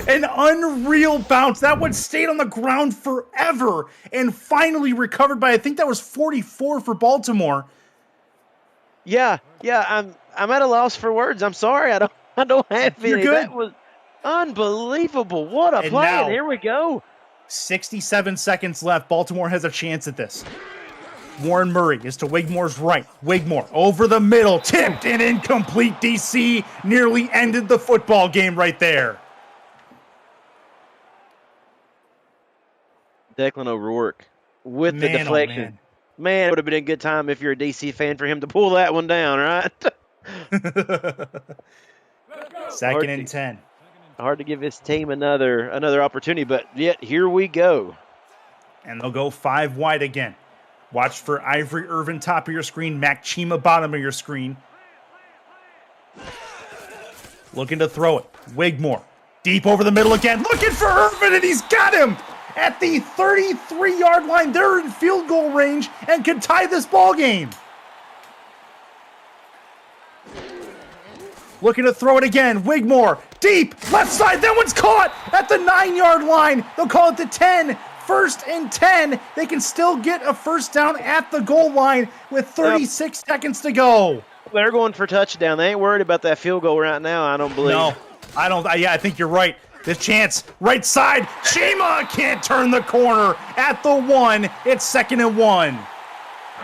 An unreal bounce. That one stayed on the ground forever and finally recovered by, I think that was 44 for Baltimore. Yeah, I'm at a loss for words. I'm sorry, I don't have any. That was unbelievable. What a play! And here we go. 67 seconds left. Baltimore has a chance at this. Warren Murray is to Wigmore's right. Wigmore over the middle, tipped and incomplete. DC nearly ended the football game right there. Declan O'Rourke with the deflection. Man, it would have been a good time if you're a DC fan for him to pull that one down, right? Second and 10. Hard to give his team another opportunity, but yet here we go. And they'll go 5 wide again. Watch for Ivory Irvin top of your screen, Mac Chima bottom of your screen. Looking to throw it. Wigmore deep over the middle again. Looking for Irvin, and he's got him at the 33-yard line. They're in field goal range and could tie this ball game. Looking to throw it again. Wigmore deep left side. That one's caught at the 9-yard line. They'll call it the 10. 1st and 10. They can still get a first down at the goal line with 36 seconds to go. they're going for touchdown. They ain't worried about that field goal right now, I don't believe. No, I don't. Yeah, I think you're right. This chance, right side. Shima can't turn the corner at the 1. It's 2nd and 1.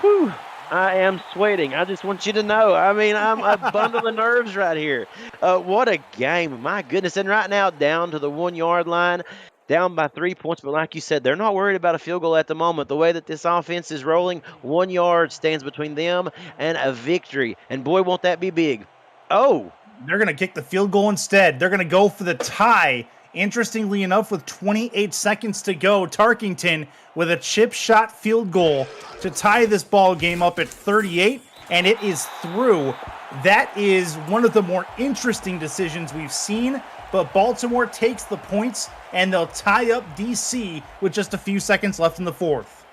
Whew. I am sweating. I just want you to know. I mean, I'm a bundle of nerves right here. What a game. My goodness. And right now, down to the 1-yard line, down by 3 points. But like you said, they're not worried about a field goal at the moment. The way that this offense is rolling, 1 yard stands between them and a victory. And boy, won't that be big. Oh. They're going to kick the field goal instead. They're going to go for the tie. Interestingly enough, with 28 seconds to go, Tarkington with a chip shot field goal to tie this ball game up at 38, and it is through. That is one of the more interesting decisions we've seen, but Baltimore takes the points, and they'll tie up DC with just a few seconds left in the 4th.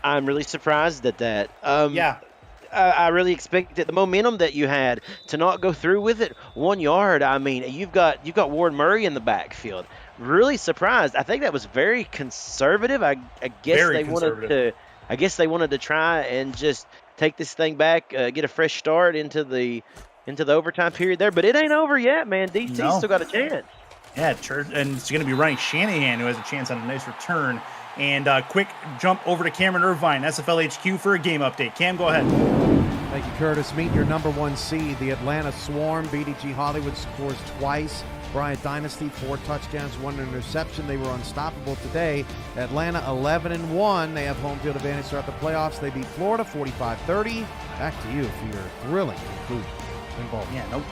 I'm really surprised at that. Yeah. I really expected the momentum that you had to not go through with it. 1 yard. I mean, you've got Ward Murray in the backfield. Really surprised. I think that was very conservative. I guess they wanted to try and just take this thing back, get a fresh start into the overtime period there. But it ain't over yet, man. DC's still got a chance. Yeah, and it's going to be Ronnie Shanahan who has a chance on a nice return. And quick jump over to Cameron Irvine, SFL HQ, for a game update. Cam, go ahead. Thank you, Curtis. Meet your number 1 seed, the Atlanta Swarm. BDG Hollywood scores twice. Bryant Dynasty, 4 touchdowns, 1 interception. They were unstoppable today. Atlanta 11-1. They have home field advantage throughout the playoffs. They beat Florida 45-30. Back to you for your thrilling conclusion in Baltimore. Yeah,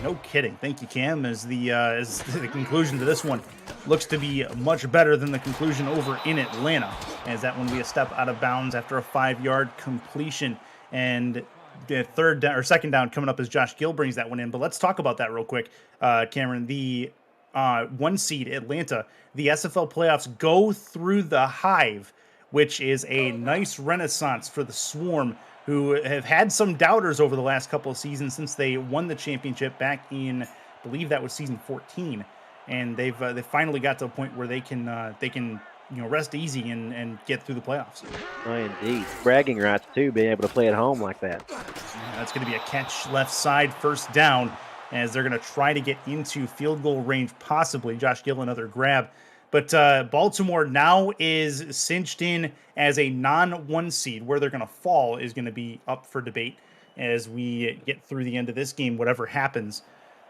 no kidding. Thank you, Cam. As the conclusion to this one looks to be much better than the conclusion over in Atlanta, as that one will be a step out of bounds after a 5-yard completion. And the 2nd down coming up as Josh Gill brings that one in. But let's talk about that real quick, Cameron. The 1 seed Atlanta, the SFL playoffs go through the Hive, which is a nice renaissance for the Swarm, who have had some doubters over the last couple of seasons since they won the championship back in, I believe that was season 14, and they finally got to a point where they can rest easy and get through the playoffs. Oh, indeed, bragging rights too, being able to play at home like that. That's going to be a catch left side, 1st down, as they're going to try to get into field goal range, possibly. Josh Gill another grab. But Baltimore now is cinched in as a non-1 seed. Where they're going to fall is going to be up for debate as we get through the end of this game, whatever happens.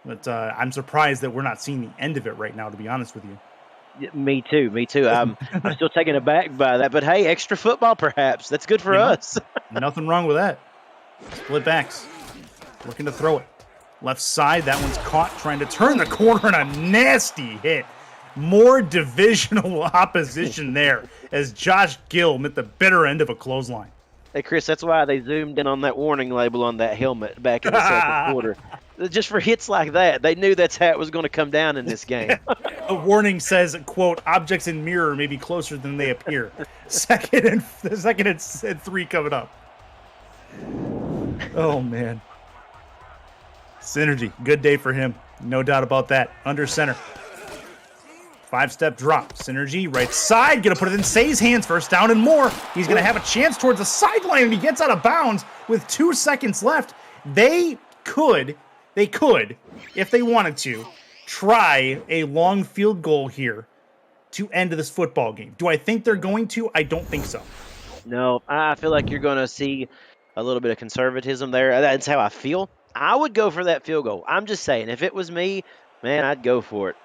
But I'm surprised that we're not seeing the end of it right now, to be honest with you. Yeah, me too. I'm still taken aback by that. But hey, extra football perhaps. That's good for us. Nothing wrong with that. Split backs. Looking to throw it. Left side, that one's caught, trying to turn the corner, and a nasty hit. More divisional opposition there as Josh Gill met the bitter end of a clothesline. Hey, Chris, that's why they zoomed in on that warning label on that helmet back in the 2nd quarter. Just for hits like that, they knew that's how it was going to come down in this game. A warning says, quote, objects in mirror may be closer than they appear. Second and 3 coming up. Oh, man. Synergy, good day for him. No doubt about that. Under center. 5-step drop. Synergy, right side. Going to put it in Say's hands. 1st down and more. He's going to have a chance towards the sideline, and he gets out of bounds with 2 seconds left. They could, if they wanted to, try a long field goal here to end this football game. Do I think they're going to? I don't think so. No, I feel like you're going to see a little bit of conservatism there. That's how I feel. I would go for that field goal. I'm just saying, if it was me, man, I'd go for it.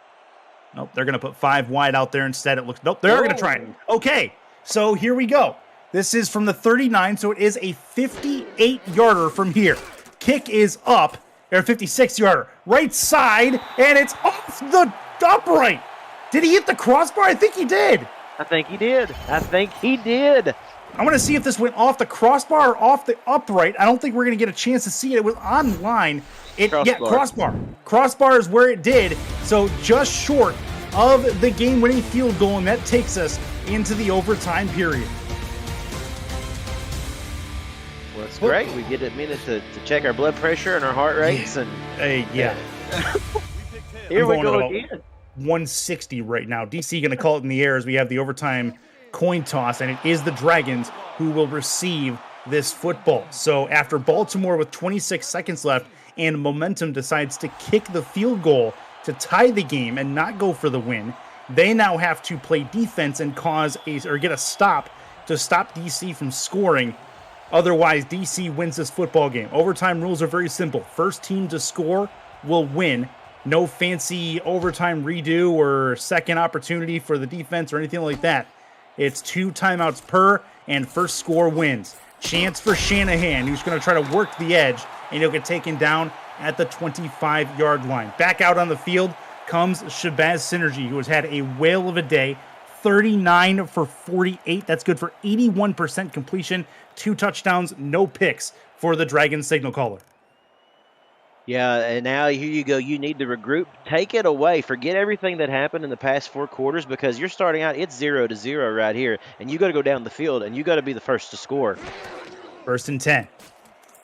Nope, they're going to put 5 wide out there instead. It looks, nope, they're going to try it. Okay, so here we go. This is from the 39, so it is a 58-yarder from here. Kick is up, or 56-yarder. Right side, and it's off the upright. Did he hit the crossbar? I think he did. I think he did. I want to see if this went off the crossbar or off the upright. I don't think we're going to get a chance to see it. It was online. Crossbar. Crossbar is where it did. So just short of the game-winning field goal, and that takes us into the overtime period. Well, it's great. We get a minute to check our blood pressure and our heart rates. And yeah. Here we go again. 160 right now. DC going to call it in the air as we have the overtime coin toss, and it is the Dragons who will receive this football. So after Baltimore with 26 seconds left and momentum decides to kick the field goal to tie the game and not go for the win, they now have to play defense and get a stop to stop DC from scoring. Otherwise, DC wins this football game. Overtime rules are very simple. First team to score will win. No fancy overtime redo or second opportunity for the defense or anything like that. It's 2 timeouts per, and first score wins. Chance for Shanahan, who's going to try to work the edge, and he'll get taken down at the 25-yard line. Back out on the field comes Shabazz Synergy, who has had a whale of a day. 39 for 48. That's good for 81% completion. 2 touchdowns, no picks for the Dragon signal caller. Yeah, and now here you go. You need to regroup. Take it away. Forget everything that happened in the past 4 quarters because you're starting out, it's 0-0 right here, and you got to go down the field, and you got to be the first to score. 1st and 10.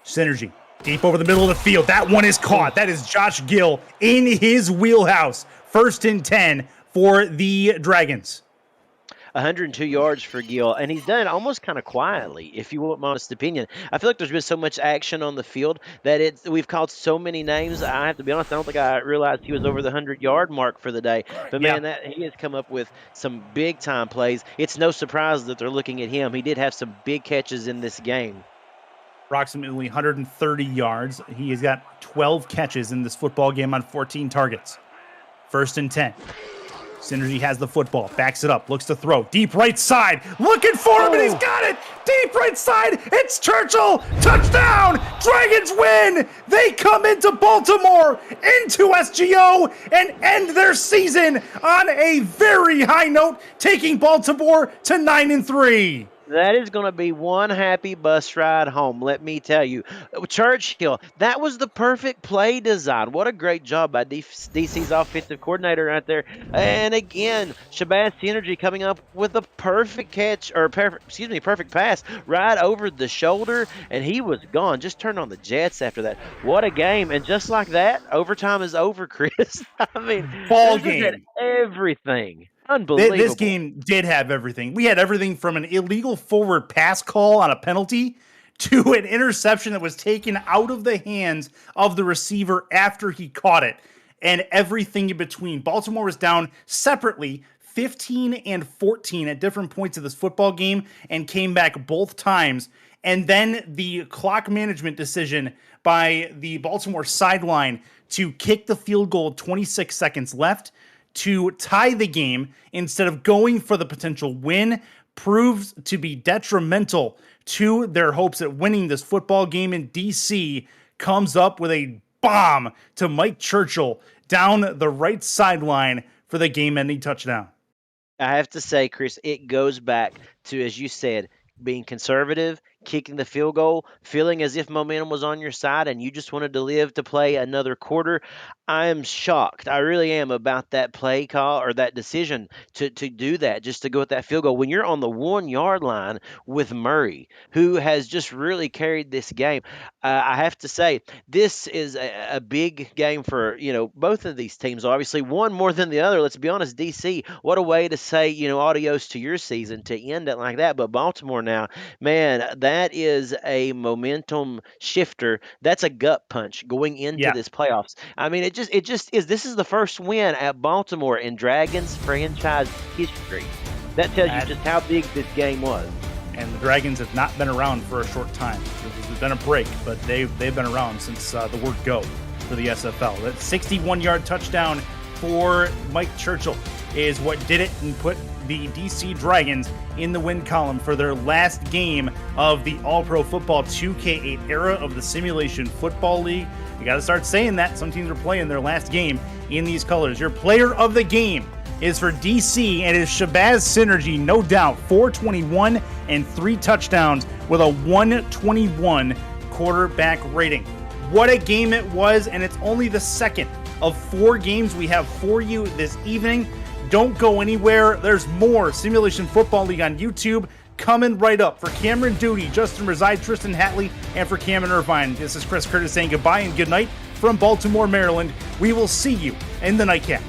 Synergy. Deep over the middle of the field. That one is caught. That is Josh Gill in his wheelhouse. 1st and 10 for the Dragons. 102 yards for Gill, and he's done it almost kind of quietly, if you want my honest opinion. I feel like there's been so much action on the field that we've called so many names. I have to be honest, I don't think I realized he was over the 100-yard mark for the day. But, man, he has come up with some big-time plays. It's no surprise that they're looking at him. He did have some big catches in this game. Approximately 130 yards. He has got 12 catches in this football game on 14 targets. 1st and 10. Synergy has the football, backs it up, looks to throw. Deep right side, looking for him, and he's got it! Deep right side, it's Churchill! Touchdown! Dragons win! They come into Baltimore, into SGO, and end their season on a very high note, taking Baltimore to 9-3. That is going to be one happy bus ride home, let me tell you. Churchill, that was the perfect play design. What a great job by DC's offensive coordinator right there. And again, Shabazz Synergy coming up with a perfect catch, or perfect pass right over the shoulder, and he was gone. Just turned on the Jets after that. What a game. And just like that, overtime is over, Chris. I mean, ball game. Everything. Unbelievable. This game did have everything. We had everything from an illegal forward pass call on a penalty to an interception that was taken out of the hands of the receiver after he caught it, and everything in between. Baltimore was down separately 15 and 14 at different points of this football game and came back both times. And then the clock management decision by the Baltimore sideline to kick the field goal 26 seconds left to tie the game instead of going for the potential win proves to be detrimental to their hopes at winning this football game. In DC comes up with a bomb to Mike Churchill down the right sideline for the game-ending touchdown. I have to say, Chris, it goes back to, as you said, being conservative, kicking the field goal, feeling as if momentum was on your side and you just wanted to live to play another quarter. I am shocked. I really am about that play call or that decision to do that, just to go with that field goal. When you're on the 1-yard line with Murray, who has just really carried this game, I have to say, this is a big game for, both of these teams. Obviously, one more than the other. Let's be honest, DC, what a way to say, adios to your season, to end it like that. But Baltimore now, man, that is a momentum shifter. That's a gut punch going into this playoffs. I mean, it just is. This is the first win at Baltimore in Dragons franchise history. That tells you just how big this game was. And the Dragons have not been around for a short time. There's been a break, but they've been around since the word go for the SFL. That 61-yard touchdown for Mike Churchill is what did it and put the DC Dragons in the win column for their last game of the All-Pro Football 2K8 era of the Simulation Football League. You got to start saying that. Some teams are playing their last game in these colors. Your player of the game is for DC, and it is Shabazz Synergy, no doubt. 421 and 3 touchdowns with a 121 quarterback rating. What a game it was, and it's only the second of 4 games we have for you this evening. Don't go anywhere. There's more Simulation Football League on YouTube coming right up. For Cameron Duty, Justin Reside, Tristan Hatley, and for Cameron Irvine, this is Chris Curtis saying goodbye and good night from Baltimore, Maryland. We will see you in the nightcap.